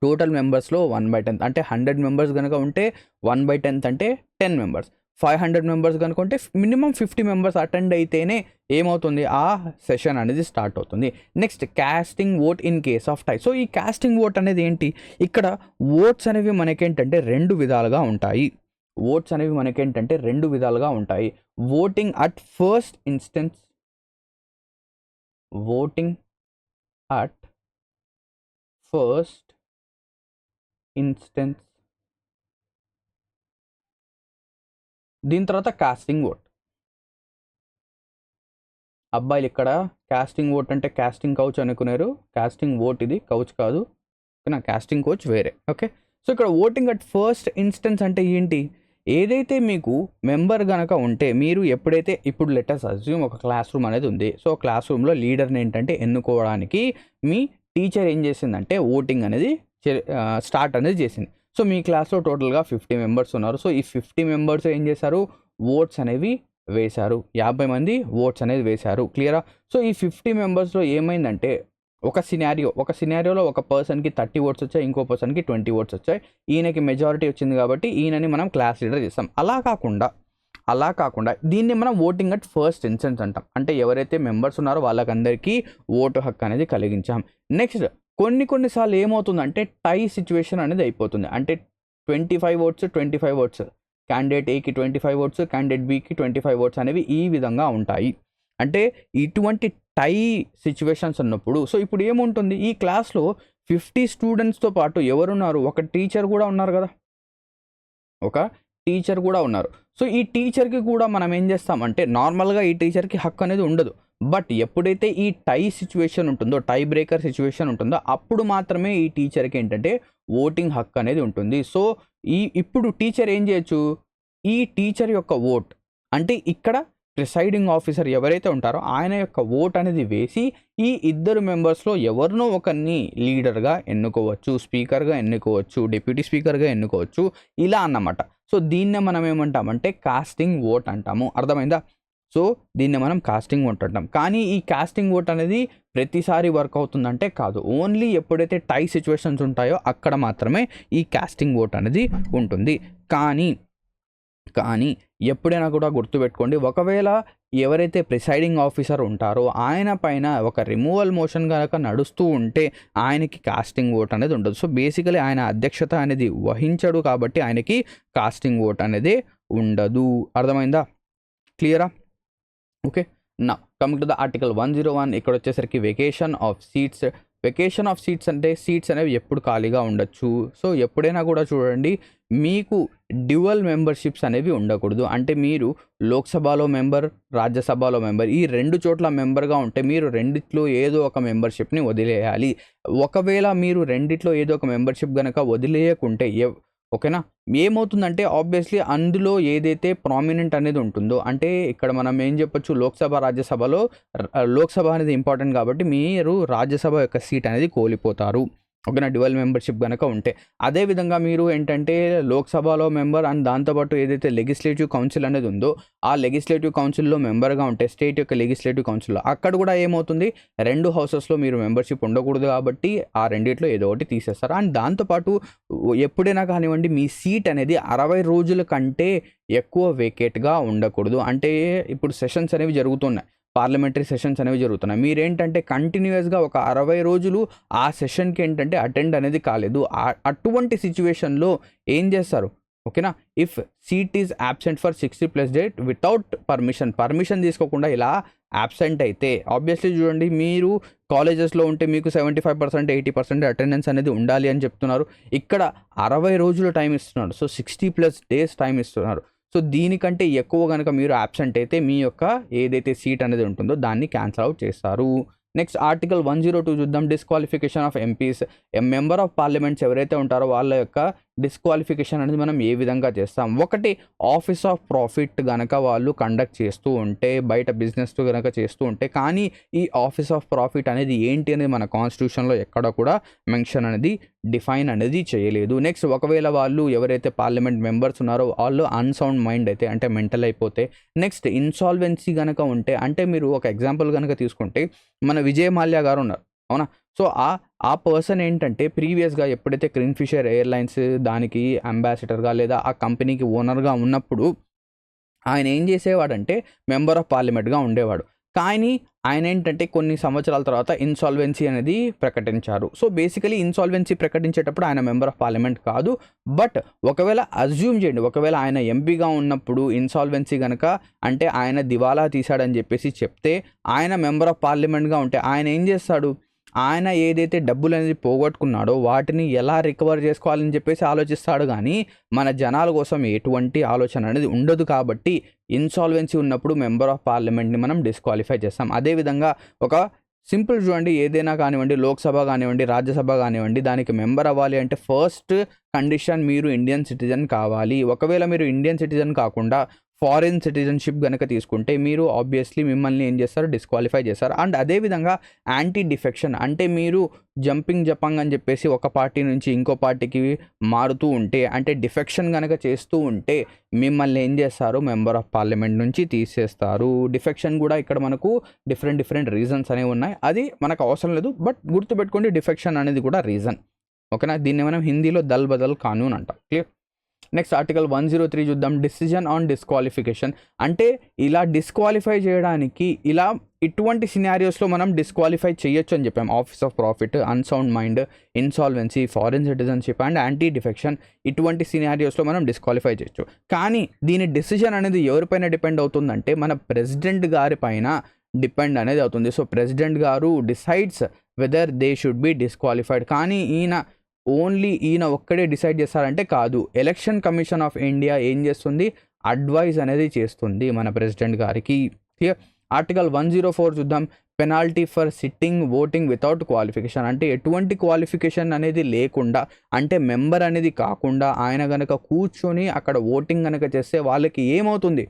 Total మెంబర్స్లో 1/10 అంటే 100 మెంబర్స్ కనుక ఉంటే 1/10 అంటే 10 మెంబర్స్. 500 మెంబర్స్ కనుకుంటే మినిమం 50 మెంబర్స్ అటెండ్ అయితేనే ఏమవుతుంది? ఆ సెషన్ అనేది స్టార్ట్ అవుతుంది. Next casting vote in case of tie. So ఈ కాస్టింగ్ ఓట్ అనేది ఏంటి? ఇక్కడ ఓట్స్ అనేవి మనకేంటంటే రెండు విధాలుగా ఉంటాయి. ఓటింగ్ అట్ ఫస్ట్ ఇన్స్టెన్స్, దీని తర్వాత కాస్టింగ్ ఓట్. అబ్బాయిలు ఇక్కడ కాస్టింగ్ ఓట్ అంటే కాస్టింగ్ కౌచ్ అనుకున్నారు. కాస్టింగ్ ఓట్ ఇది, కౌచ్ కాదు. ఓకేనా, కాస్టింగ్ కోచ్ వేరే. ఓకే, సో ఇక్కడ ఓటింగ్ అట్ ఫస్ట్ ఇన్స్టెన్స్ అంటే ఏంటి? ఏదైతే మీకు మెంబర్ కనుక ఉంటే మీరు ఎప్పుడైతే ఇప్పుడు లెటర్స్ అజ్యూమ్ ఒక క్లాస్ రూమ్ అనేది ఉంది. సో క్లాస్ రూమ్లో లీడర్ని ఏంటంటే ఎన్నుకోవడానికి మీ టీచర్ ఏం చేసిందంటే ఓటింగ్ అనేది స్టార్ట్ అనేది చేసింది. సో మీ క్లాస్లో టోటల్గా 50 మెంబర్స్ ఉన్నారు. సో ఈ 50 మెంబర్స్ ఏం చేశారు? ఓట్స్ అనేవి వేశారు. 50 మంది ఓట్స్ అనేది వేశారు. క్లియరా? సో ఈ 50 మెంబర్స్లో ఏమైందంటే ఒక సినారియోలో ఒక పర్సన్కి 30 ఓట్స్ వచ్చాయి, ఇంకో పర్సన్కి 20 ఓట్స్ వచ్చాయి. ఈయనకి మెజారిటీ వచ్చింది కాబట్టి ఈయనని మనం క్లాస్ లీడర్ చేస్తాం. అలా కాకుండా దీన్ని మనం ఓటింగ్ అట్ ఫస్ట్ ఇన్స్టెన్స్ అంటాం. అంటే ఎవరైతే మెంబర్స్ ఉన్నారో వాళ్ళకందరికీ ఓటు హక్కు అనేది కలిగించాం. నెక్స్ట్ కొన్నిసార్లు ఏమవుతుందంటే టై సిచ్యువేషన్ అనేది అయిపోతుంది. అంటే 25 ఓట్స్ క్యాండిడేట్ ఏకి 25 ఓట్స్, క్యాండిడేట్ బికి 25 ఓట్స్ అనేవి ఈ విధంగా ఉంటాయి. అంటే ఇటువంటి టై సిచ్యువేషన్స్ ఉన్నప్పుడు సో ఇప్పుడు ఏముంటుంది? ఈ క్లాస్లో 50 స్టూడెంట్స్తో పాటు ఎవరున్నారు? ఒక టీచర్ కూడా ఉన్నారు కదా, సో ఈ టీచర్కి కూడా మనం ఏం చేస్తామంటే నార్మల్గా ఈ టీచర్కి హక్కు అనేది ఉండదు. బట్ ఎప్పుడైతే ఈ టై సిచ్యువేషన్ ఉంటుందో, టై బ్రేకర్ సిచ్యువేషన్ ఉంటుందో అప్పుడు మాత్రమే ఈ టీచర్కి ఏంటంటే ఓటింగ్ హక్కు అనేది ఉంటుంది. సో ఇప్పుడు టీచర్ ఏం చేయొచ్చు? ఈ టీచర్ యొక్క ఓట్ అంటే ఇక్కడ ప్రిసైడింగ్ ఆఫీసర్ ఎవరైతే ఉంటారో ఆయన యొక్క ఓట్ అనేది వేసి ఈ ఇద్దరు మెంబర్స్లో ఎవరినో ఒకరిని లీడర్గా ఎన్నుకోవచ్చు, స్పీకర్గా ఎన్నుకోవచ్చు, డిప్యూటీ స్పీకర్గా ఎన్నుకోవచ్చు, ఇలా అన్నమాట. సో దీన్నే మనం ఏమంటామంటే కాస్టింగ్ ఓట్ అంటాము. అర్థమైందా? సో దీన్ని మనం కాస్టింగ్ ఓట్ అంటాం. కానీ ఈ కాస్టింగ్ ఓట్ అనేది ప్రతిసారి వర్క్ అవుతుందంటే కాదు. ఓన్లీ ఎప్పుడైతే టై సిచ్యువేషన్స్ ఉంటాయో అక్కడ మాత్రమే ఈ కాస్టింగ్ ఓట్ అనేది ఉంటుంది. కానీ ఎప్పుడైనా కూడా గుర్తుపెట్టుకోండి, ఒకవేళ ఎవరైతే ప్రిసైడింగ్ ఆఫీసర్ ఉంటారో ఆయన పైన ఒక రిమూవల్ మోషన్ కనుక నడుస్తూ ఉంటే ఆయనకి కాస్టింగ్ ఓట్ అనేది ఉండదు. సో బేసికలీ ఆయన అధ్యక్షత అనేది వహించడు కాబట్టి ఆయనకి కాస్టింగ్ ఓట్ అనేది ఉండదు. అర్థమైందా? క్లియరా? ఓకే. నా కమింగ్ టు ద ఆర్టికల్ 101, ఇక్కడ వచ్చేసరికి వెకేషన్ ఆఫ్ సీట్స్ అంటే సీట్స్ అనేవి ఎప్పుడు ఖాళీగా ఉండొచ్చు. సో ఎప్పుడైనా కూడా చూడండి, మీకు డ్యువల్ మెంబర్షిప్స్ అనేవి ఉండకూడదు. అంటే మీరు లోక్సభలో మెంబర్, రాజ్యసభలో మెంబర్, ఈ 2 చోట్ల మెంబర్గా ఉంటే మీరు రెండిట్లో ఏదో ఒక మెంబర్షిప్ని వదిలేయాలి. ఒకవేళ మీరు రెండిట్లో ఏదో ఒక మెంబర్షిప్ కనుక వదిలేయకుంటే ఓకేనా, ఏమవుతుందంటే ఆబ్వియస్లీ అందులో ఏదైతే ప్రామినెంట్ అనేది ఉంటుందో, అంటే ఇక్కడ మనం ఏం చెప్పొచ్చు, లోక్సభ రాజ్యసభలో లోక్సభ అనేది ఇంపార్టెంట్ కాబట్టి మీరు రాజ్యసభ యొక్క సీట్ అనేది కోల్పోతారు. ఓకేనా, డ్యువల్ మెంబర్షిప్ కనుక ఉంటే. అదేవిధంగా మీరు ఏంటంటే లోక్సభలో మెంబర్ అండ్ దాంతోపాటు ఏదైతే లెజిస్లేటివ్ కౌన్సిల్ అనేది ఉందో ఆ లెజిస్లేటివ్ కౌన్సిల్లో మెంబర్గా ఉంటే, స్టేట్ యొక్క లెజిస్లేటివ్ కౌన్సిల్లో, అక్కడ కూడా ఏమవుతుంది, 2 హౌసెస్లో మీరు మెంబర్షిప్ ఉండకూడదు కాబట్టి ఆ రెండిట్లో ఏదో ఒకటి తీసేస్తారు. అండ్ దాంతోపాటు ఎప్పుడైనా కానివ్వండి మీ సీట్ అనేది 60 రోజుల కంటే ఎక్కువ వేకేట్గా ఉండకూడదు. అంటే ఇప్పుడు సెషన్స్ అనేవి జరుగుతున్నాయి, పార్లమెంటరీ సెషన్స్ అనేవి జరుగుతున్నాయి. మీరేంటంటే కంటిన్యూస్గా ఒక 60 రోజులు ఆ సెషన్కి ఏంటంటే అటెండ్ అనేది కాలేదు. అటువంటి సిచ్యువేషన్లో ఏం చేస్తారు? ఓకేనా, if seat is absent for 60+ date without permission తీసుకోకుండా ఇలా యాబ్సెంట్ అయితే, ఆబ్వియస్లీ చూడండి, మీరు కాలేజెస్లో ఉంటే మీకు 75%, 80% అటెండెన్స్ అనేది ఉండాలి అని చెప్తున్నారు. ఇక్కడ 60 రోజులు టైం ఇస్తున్నారు. సో 60+ డేస్ టైం ఇస్తున్నారు. సో దీనికంటే ఎక్కువ కనుక మీరు యాబ్సెంట్ అయితే మీ యొక్క ఏదైతే సీట్ అనేది ఉంటుందో దాన్ని క్యాన్సిల్ అవుట్ చేస్తారు. నెక్స్ట్ ఆర్టికల్ 102 చూద్దాం. Disqualification of MPs. Member of parliaments ఎవరైతే ఉంటారో వాళ్ళ యొక్క డిస్క్వాలిఫికేషన్ అనేది మనం ఏ విధంగా చేస్తాం? ఒకటి, ఆఫీస్ ఆఫ్ ప్రాఫిట్ గనక వాళ్ళు కండక్ట్ చేస్తూ ఉంటే, బయట బిజినెస్ గనక చేస్తూ ఉంటే, కానీ ఈ ఆఫీస్ ఆఫ్ ప్రాఫిట్ అనేది ఏంటి అనేది మన కాన్స్టిట్యూషన్లో ఎక్కడ కూడా మెన్షన్ అనేది డిఫైన్ అనేది చేయలేదు. నెక్స్ట్, ఒకవేళ వాళ్ళు ఎవరైతే పార్లమెంట్ మెంబర్స్ ఉన్నారో వాళ్ళు అన్సౌండ్ మైండ్ అయితే, అంటే మెంటల్ అయిపోతే. నెక్స్ట్, ఇన్సాల్వెన్సీ కనుక ఉంటే, అంటే మీరు ఒక ఎగ్జాంపుల్ కనుక తీసుకుంటే మన విజయ్ మాల్యా గారు ఉన్నారు, అవునా? సో ఆ పర్సన్ ఏంటంటే ప్రీవియస్గా ఎప్పుడైతే కింగ్ఫిషర్ ఎయిర్లైన్స్ దానికి అంబాసిడర్గా లేదా ఆ కంపెనీకి ఓనర్గా ఉన్నప్పుడు ఆయన ఏం చేసేవాడంటే మెంబర్ ఆఫ్ పార్లమెంట్గా ఉండేవాడు. కానీ ఆయన ఏంటంటే కొన్ని సంవత్సరాల తర్వాత ఇన్సాల్వెన్సీ అనేది ప్రకటించారు. సో బేసికలీ ఇన్సాల్వెన్సీ ప్రకటించేటప్పుడు ఆయన మెంబర్ ఆఫ్ పార్లమెంట్ కాదు. బట్ ఒకవేళ అజ్యూమ్ చేయండి, ఒకవేళ ఆయన ఎంపీగా ఉన్నప్పుడు ఇన్సాల్వెన్సీ కనుక, అంటే ఆయన దివాలా తీశాడని చెప్పేసి చెప్తే, ఆయన మెంబర్ ఆఫ్ పార్లమెంట్గా ఉంటే ఆయన ఏం చేస్తాడు? ఆయన ఏదైతే డబ్బులు అనేది పోగొట్టుకున్నాడో వాటిని ఎలా రికవర్ చేసుకోవాలని చెప్పేసి ఆలోచిస్తాడు. కానీ మన జనాల కోసం ఎటువంటి ఆలోచన అనేది ఉండదు. కాబట్టి ఇన్సాల్వెన్సీ ఉన్నప్పుడు మెంబర్ ఆఫ్ పార్లమెంట్ని మనం డిస్క్వాలిఫై చేస్తాం. అదేవిధంగా ఒక సింపుల్ చూడండి, ఏదైనా కానివ్వండి, లోక్సభ కానివ్వండి, రాజ్యసభ కానివ్వండి, దానికి మెంబర్ అవ్వాలి అంటే ఫస్ట్ కండిషన్ మీరు ఇండియన్ సిటిజన్ కావాలి. ఒకవేళ మీరు ఇండియన్ సిటిజన్ కాకుండా ఫారిన్ సిటిజన్షిప్ కనుక తీసుకుంటే మీరు ఆబ్వియస్లీ మిమ్మల్ని ఏం చేస్తారు? డిస్క్వాలిఫై చేస్తారు. అండ్ అదేవిధంగా యాంటీ డిఫెక్షన్, అంటే మీరు జంపింగ్ అని చెప్పేసి ఒక పార్టీ నుంచి ఇంకో పార్టీకి మారుతూ ఉంటే, అంటే డిఫెక్షన్ కనుక చేస్తూ ఉంటే మిమ్మల్ని ఏం చేస్తారు? మెంబర్ ఆఫ్ పార్లమెంట్ నుంచి తీసేస్తారు. డిఫెక్షన్ కూడా ఇక్కడ మనకు డిఫరెంట్ రీజన్స్ అనేవి ఉన్నాయి, అది మనకు అవసరం లేదు. బట్ గుర్తుపెట్టుకోండి, డిఫెక్షన్ అనేది కూడా రీజన్. ఓకేనా, దీన్ని మనం హిందీలో దల్ బదల్ కానూన్ అంటాం. క్లియర్? నెక్స్ట్ ఆర్టికల్ 103 చూద్దాం. Decision on disqualification. అంటే ఇలా డిస్క్వాలిఫై చేయడానికి, ఇలా ఇటువంటి సినారియోస్లో మనం డిస్క్వాలిఫై చేయొచ్చు అని చెప్పాం. Office of profit, unsound mind, insolvency, foreign citizenship and anti defection, ఇటువంటి సినారియోస్లో మనం డిస్క్వాలిఫై చేయొచ్చు. కానీ దీని డిసిజన్ అనేది ఎవరిపైన డిపెండ్ అవుతుందంటే మన ప్రెసిడెంట్ గారి పైన డిపెండ్ అనేది అవుతుంది. సో ప్రెసిడెంట్ గారు decides whether they should be disqualified. కానీ ఈయన ఒక్కడే డిసైడ్ చేస్తారంటే కాదు. ఎలక్షన్ కమిషన్ ఆఫ్ ఇండియా ఏం చేస్తుంది? అడ్వైజ్ అనేది చేస్తుంది మన ప్రెసిడెంట్ గారికి. ఆర్టికల్ 104 చూద్దాం. Penalty for sitting voting without qualification. అంటే ఎటువంటి క్వాలిఫికేషన్ అనేది లేకుండా, అంటే మెంబర్ అనేది కాకుండా ఆయన కనుక కూర్చొని అక్కడ ఓటింగ్ కనుక చేస్తే వాళ్ళకి ఏమవుతుంది?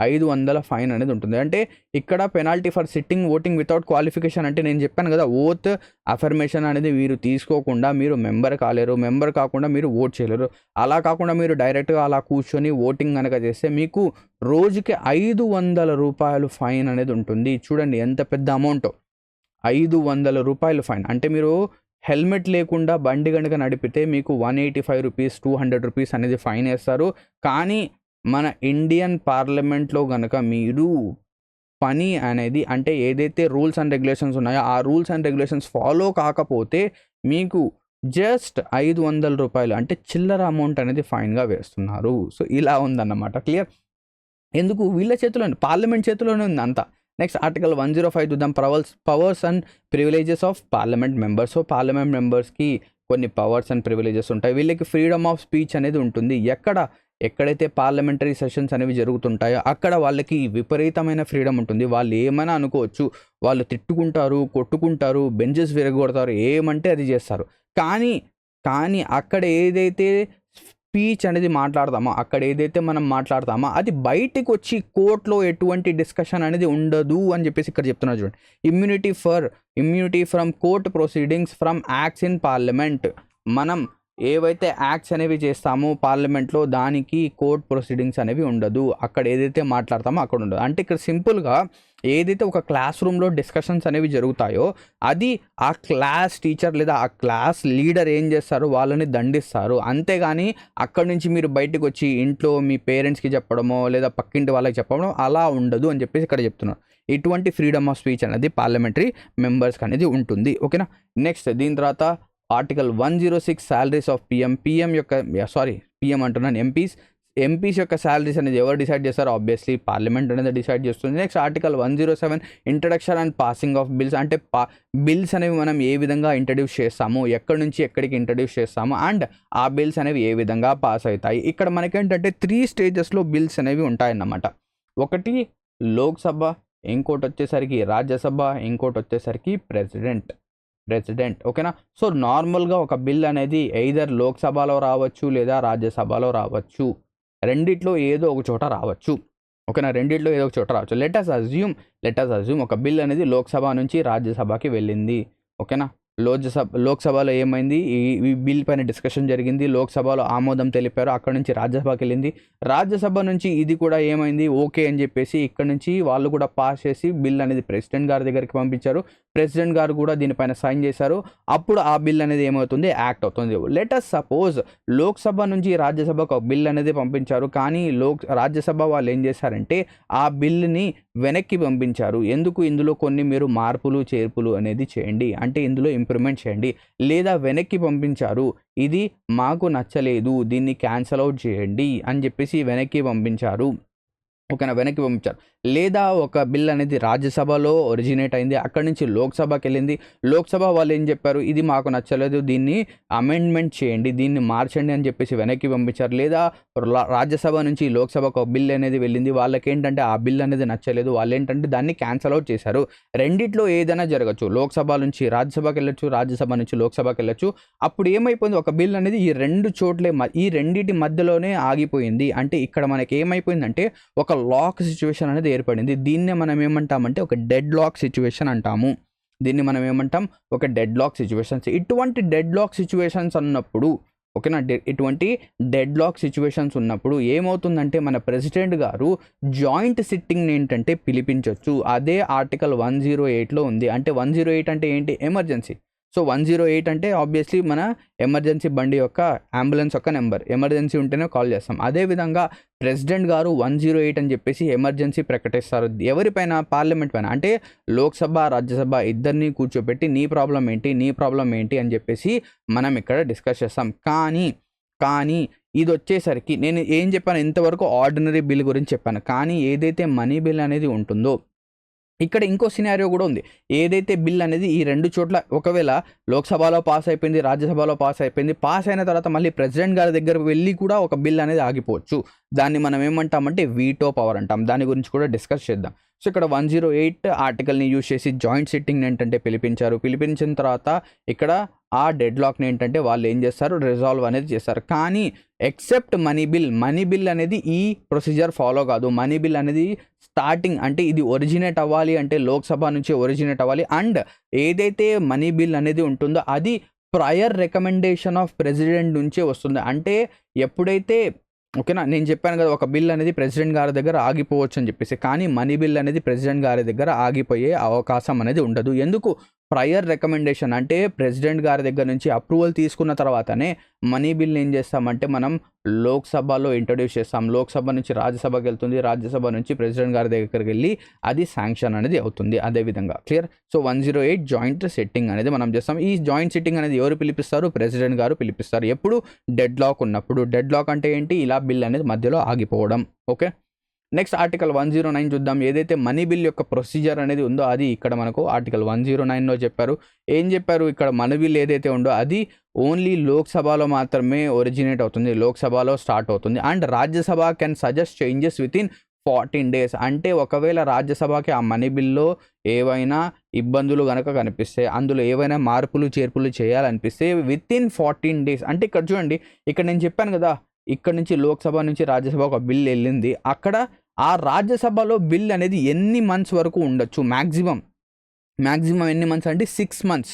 500 ఫైన్ అనేది ఉంటుంది. అంటే ఇక్కడ penalty for sitting voting without qualification అంటే నేను చెప్పాను కదా, ఓత్ అఫర్మేషన్ అనేది మీరు తీసుకోకుండా మీరు మెంబర్ కాలేరు, మెంబర్ కాకుండా మీరు ఓట్ చేయలేరు. అలా కాకుండా మీరు డైరెక్ట్గా అలా కూర్చొని ఓటింగ్ కనుక చేస్తే మీకు రోజుకి 500 రూపాయలు ఫైన్ అనేది ఉంటుంది. చూడండి ఎంత పెద్ద అమౌంట్, 500 రూపాయలు ఫైన్. అంటే మీరు హెల్మెట్ లేకుండా బండి కనుక నడిపితే మీకు 185 రూపీస్ 200 రూపీస్ అనేది ఫైన్ వేస్తారు. కానీ మన ఇండియన్ పార్లమెంట్లో కనుక మీరు పని అనేది అంటే ఏదైతే రూల్స్ అండ్ రెగ్యులేషన్స్ ఉన్నాయో ఆ రూల్స్ అండ్ రెగ్యులేషన్స్ ఫాలో కాకపోతే మీకు జస్ట్ 500 రూపాయలు అంటే చిల్లర అమౌంట్ అనేది ఫైన్గా వేస్తున్నారు. సో ఇలా ఉందన్నమాట. క్లియర్? ఎందుకు? వీళ్ళ చేతిలో, పార్లమెంట్ చేతిలోనే ఉంది అంతా. నెక్స్ట్ ఆర్టికల్ 105 చూద్దాం. Powers and privileges of parliament members. So parliament మెంబర్స్కి కొన్ని పవర్స్ అండ్ ప్రివిలేజెస్ ఉంటాయి. వీళ్ళకి ఫ్రీడమ్ ఆఫ్ స్పీచ్ అనేది ఉంటుంది. ఎక్కడైతే పార్లమెంటరీ సెషన్స్ అనేవి జరుగుతుంటాయో అక్కడ వాళ్ళకి విపరీతమైన ఫ్రీడమ్ ఉంటుంది. వాళ్ళు ఏమైనా అనుకోవచ్చు, వాళ్ళు తిట్టుకుంటారు, కొట్టుకుంటారు, బెంచెస్ విరగొడతారు, ఏమంటే అది చేస్తారు. కానీ అక్కడ ఏదైతే స్పీచ్ అనేది మనం మాట్లాడతామో అది బయటికి వచ్చి కోర్టులో ఎటువంటి డిస్కషన్ అనేది ఉండదు అని చెప్పేసి ఇక్కడ చెప్తున్నారు. చూడండి, immunity from court proceedings from acts in parliament. మనం ఏవైతే యాక్ట్స్ అనేవి చేస్తామో పార్లమెంట్లో దానికి కోర్ట్ ప్రొసీడింగ్స్ అనేవి ఉండదు. అక్కడ ఏదైతే మాట్లాడతామో అక్కడ ఉండదు. అంటే ఇక్కడ సింపుల్గా ఏదైతే ఒక క్లాస్ రూమ్లో డిస్కషన్స్ అనేవి జరుగుతాయో అది ఆ క్లాస్ టీచర్ లేదా ఆ క్లాస్ లీడర్ ఏం చేస్తారు, వాళ్ళని దండిస్తారు. అంతేగాని అక్కడి నుంచి మీరు బయటకు వచ్చి ఇంట్లో మీ పేరెంట్స్కి చెప్పడమో లేదా పక్కింటి వాళ్ళకి చెప్పడమో అలా ఉండదు అని చెప్పేసి ఇక్కడ చెప్తున్నారు. ఇటువంటి ఫ్రీడమ్ ఆఫ్ స్పీచ్ అనేది పార్లమెంటరీ మెంబర్స్కి అనేది ఉంటుంది. ఓకేనా? నెక్స్ట్ దీని తర్వాత ఆర్టికల్ 106 శాలరీస్ ఆఫ్ పిఎం అంటున్నాను, ఎంపీస్ యొక్క శాలరీస్ అనేది ఎవరు డిసైడ్ చేస్తారో ఆబ్వియస్లీ పార్లమెంట్ అనేది డిసైడ్ చేస్తుంది. Next article 107 introduction and passing of bills. అంటే బిల్స్ అనేవి మనం ఏ విధంగా ఇంట్రడ్యూస్ చేస్తాము, ఎక్కడి నుంచి ఎక్కడికి ఇంట్రడ్యూస్ చేస్తాము, అండ్ ఆ బిల్స్ అనేవి ఏ విధంగా పాస్ అవుతాయి. ఇక్కడ మనకేంటంటే 3 స్టేజెస్లో బిల్స్ అనేవి ఉంటాయన్నమాట. ఒకటి లోక్సభ, ఇంకోటి వచ్చేసరికి రాజ్యసభ, ఇంకోటి వచ్చేసరికి ప్రెసిడెంట్. ఓకేనా? సో నార్మల్గా ఒక బిల్ అనేది ఎయిదర్ లోక్సభలో రావచ్చు లేదా రాజ్యసభలో రావచ్చు. రెండిట్లో ఏదో ఒక చోట రావచ్చు. ఓకేనా? రెండిట్లో ఏదో ఒక చోట రావచ్చు. లెట్ అస్ అజ్యూమ్ ఒక బిల్ అనేది లోక్సభ నుంచి రాజ్యసభకి వెళ్ళింది. ఓకేనా? లోక్సభలో ఏమైంది, ఈ బిల్ పైన డిస్కషన్ జరిగింది, లోక్సభలో ఆమోదం తెలిపారు, అక్కడ నుంచి రాజ్యసభకి వెళ్ళింది. రాజ్యసభ నుంచి ఇది కూడా ఏమైంది, ఓకే అని చెప్పేసి ఇక్కడ నుంచి వాళ్ళు కూడా పాస్ చేసి బిల్ అనేది ప్రెసిడెంట్ గారి దగ్గరికి పంపించారు. ప్రెసిడెంట్ గారు కూడా దీనిపైన సైన్ చేశారు. అప్పుడు ఆ బిల్ అనేది ఏమవుతుంది, యాక్ట్ అవుతుంది. లెట్ అస్ సపోజ్ లోక్సభ నుంచి రాజ్యసభకు ఒక బిల్ అనేది పంపించారు. కానీ రాజ్యసభ వాళ్ళు ఏం చేశారంటే ఆ బిల్ని వెనక్కి పంపించారు. ఎందుకు? ఇందులో కొన్ని మీరు మార్పులు చేర్పులు అనేది చేయండి, అంటే ఇందులో ఇంప్రూవ్మెంట్ చేయండి, లేదా వెనక్కి పంపించారు, ఇది మాకు నచ్చలేదు, దీన్ని క్యాన్సల్ అవుట్ చేయండి అని చెప్పేసి వెనక్కి పంపించారు. ఓకేనా? వెనక్కి పంపించారు. లేదా ఒక బిల్ అనేది రాజ్యసభలో ఒరిజినేట్ అయింది, అక్కడి నుంచి లోక్సభకి వెళ్ళింది. లోక్సభ వాళ్ళు ఏం చెప్పారు, ఇది మాకు నచ్చలేదు, దీన్ని అమెండ్మెంట్ చేయండి, దీన్ని మార్చండి అని చెప్పేసి వెనక్కి పంపించారు. లేదా రాజ్యసభ నుంచి లోక్సభకు ఒక బిల్ అనేది వెళ్ళింది, వాళ్ళకి ఏంటంటే ఆ బిల్ అనేది నచ్చలేదు, వాళ్ళు ఏంటంటే దాన్ని క్యాన్సల్ అవుట్ చేశారు. రెండిట్లో ఏదైనా జరగచ్చు. లోక్సభ నుంచి రాజ్యసభకి వెళ్ళొచ్చు, రాజ్యసభ నుంచి లోక్సభకి వెళ్ళొచ్చు. అప్పుడు ఏమైపోయింది, ఒక బిల్ అనేది ఈ రెండిటి మధ్యలోనే ఆగిపోయింది. అంటే ఇక్కడ మనకి ఏమైపోయిందంటే ఒక లాక్ సిచ్యువేషన్ అనేది ఏర్పడింది. దీన్నే మనం ఏమంటామంటే ఒక డెడ్ లాక్ సిచ్యువేషన్ అంటాము. ఒక డెడ్ లాక్ సిచ్యువేషన్స్. ఇటువంటి డెడ్ లాక్ సిచ్యువేషన్స్ అన్నప్పుడు, ఓకేనా, ఇటువంటి డెడ్ లాక్ సిచ్యువేషన్స్ ఉన్నప్పుడు ఏమవుతుందంటే మన ప్రెసిడెంట్ గారు జాయింట్ సిట్టింగ్ని ఏంటంటే పిలిపించవచ్చు. అదే ఆర్టికల్ 108లో ఉంది. అంటే 108 అంటే ఏంటి, ఎమర్జెన్సీ. సో 108 అంటే ఆబ్వియస్లీ మన ఎమర్జెన్సీ బండి యొక్క అంబులెన్స్ యొక్క నెంబర్. ఎమర్జెన్సీ ఉంటేనే కాల్ చేస్తాం. అదేవిధంగా ప్రెసిడెంట్ గారు 108 అని చెప్పేసి ఎమర్జెన్సీ ప్రకటిస్తారు. ఎవరిపైన? పార్లమెంట్ పైన. అంటే లోక్సభ రాజ్యసభ ఇద్దరిని కూర్చోబెట్టి నీ ప్రాబ్లం ఏంటి అని చెప్పేసి మనం ఇక్కడ డిస్కస్ చేస్తాం. కానీ ఇది వచ్చేసరికి నేను ఏం చెప్పాను, ఇంతవరకు ఆర్డినరీ బిల్ గురించి చెప్పాను. కానీ ఏదైతే మనీ బిల్ అనేది ఉంటుందో ఇక్కడ ఇంకో సినారియో కూడా ఉంది. ఏదైతే బిల్ అనేది ఈ 2 చోట్ల ఒకవేళ లోక్సభలో పాస్ అయిపోయింది, రాజ్యసభలో పాస్ అయిపోయింది. పాస్ అయిన తర్వాత మళ్ళీ ప్రెసిడెంట్ గారి దగ్గరకు వెళ్ళి కూడా ఒక బిల్ అనేది ఆగిపోవచ్చు. దాన్ని మనం ఏమంటామంటే వీటో పవర్ అంటాం. దాని గురించి కూడా డిస్కస్ చేద్దాం. సో ఇక్కడ 108 ఆర్టికల్ని యూజ్ చేసి జాయింట్ సిట్టింగ్ని ఏంటంటే పిలిపించారు. పిలిపించిన తర్వాత ఇక్కడ ఆ డెడ్ లాక్ని ఏంటంటే వాళ్ళు ఏం చేస్తారు, రిజాల్వ్ అనేది చేస్తారు. కానీ ఎక్సెప్ట్ మనీ బిల్ అనేది ఈ ప్రొసీజర్ ఫాలో కాదు. మనీ బిల్ అనేది స్టార్టింగ్ అంటే ఇది ఒరిజినేట్ అవ్వాలి అంటే లోక్సభ నుంచి ఒరిజినేట్ అవ్వాలి. అండ్ ఏదైతే మనీ బిల్ అనేది ఉంటుందో అది ప్రయర్ రికమెండేషన్ ఆఫ్ ప్రెసిడెంట్ నుంచే వస్తుంది. అంటే ఎప్పుడైతే ఓకేనా, నేను చెప్పాను కదా ఒక బిల్ అనేది ప్రెసిడెంట్ గారి దగ్గర ఆగిపోవచ్చు అని చెప్పేసి. కానీ మనీ బిల్ అనేది ప్రెసిడెంట్ గారి దగ్గర ఆగిపోయే అవకాశం అనేది ఉండదు. ఎందుకు? ప్రయర్ రికమెండేషన్ అంటే ప్రెసిడెంట్ గారి దగ్గర నుంచి అప్రూవల్ తీసుకున్న తర్వాతనే మనీ బిల్ ఏం చేస్తామంటే మనం లోక్సభలో ఇంట్రడ్యూస్ చేస్తాం. లోక్సభ నుంచి రాజ్యసభకి వెళ్తుంది, రాజ్యసభ నుంచి ప్రెసిడెంట్ గారి దగ్గరికి వెళ్ళి అది శాంక్షన్ అనేది అవుతుంది. అదేవిధంగా క్లియర్. సో 108 జాయింట్ సిట్టింగ్ అనేది మనం చేస్తాం. ఈ జాయింట్ సిట్టింగ్ అనేది ఎవరు పిలిపిస్తారు? ప్రెసిడెంట్ గారు పిలిపిస్తారు. ఎప్పుడు? డెడ్ లాక్ ఉన్నప్పుడు. డెడ్ లాక్ అంటే ఏంటి? ఇలా బిల్ అనేది మధ్యలో ఆగిపోవడం. ఓకే, నెక్స్ట్ ఆర్టికల్ 109 చూద్దాం. ఏదైతే మనీ బిల్ యొక్క ప్రొసీజర్ అనేది ఉందో అది ఇక్కడ మనకు ఆర్టికల్ 109లో చెప్పారు. ఏం చెప్పారు? ఇక్కడ మనీ బిల్ ఏదైతే ఉందో అది ఓన్లీ లోక్సభలో మాత్రమే ఒరిజినేట్ అవుతుంది, లోక్సభలో స్టార్ట్ అవుతుంది. And Rajya Sabha can suggest changes with in 14 days. అంటే ఒకవేళ రాజ్యసభకి ఆ మనీ బిల్లో ఏవైనా ఇబ్బందులు కనుక కనిపిస్తే, అందులో ఏవైనా మార్పులు చేర్పులు చేయాలనిపిస్తే విత్ ఇన్ 14 days. అంటే ఇక్కడ చూడండి, ఇక్కడ నేను చెప్పాను కదా, ఇక్కడ నుంచి లోక్సభ నుంచి రాజ్యసభ ఒక బిల్ వెళ్ళింది. అక్కడ ఆ రాజ్యసభలో బిల్ అనేది ఎన్ని మంత్స్ వరకు ఉండొచ్చు? మ్యాక్సిమం ఎన్ని మంత్స్ అంటే 6 months,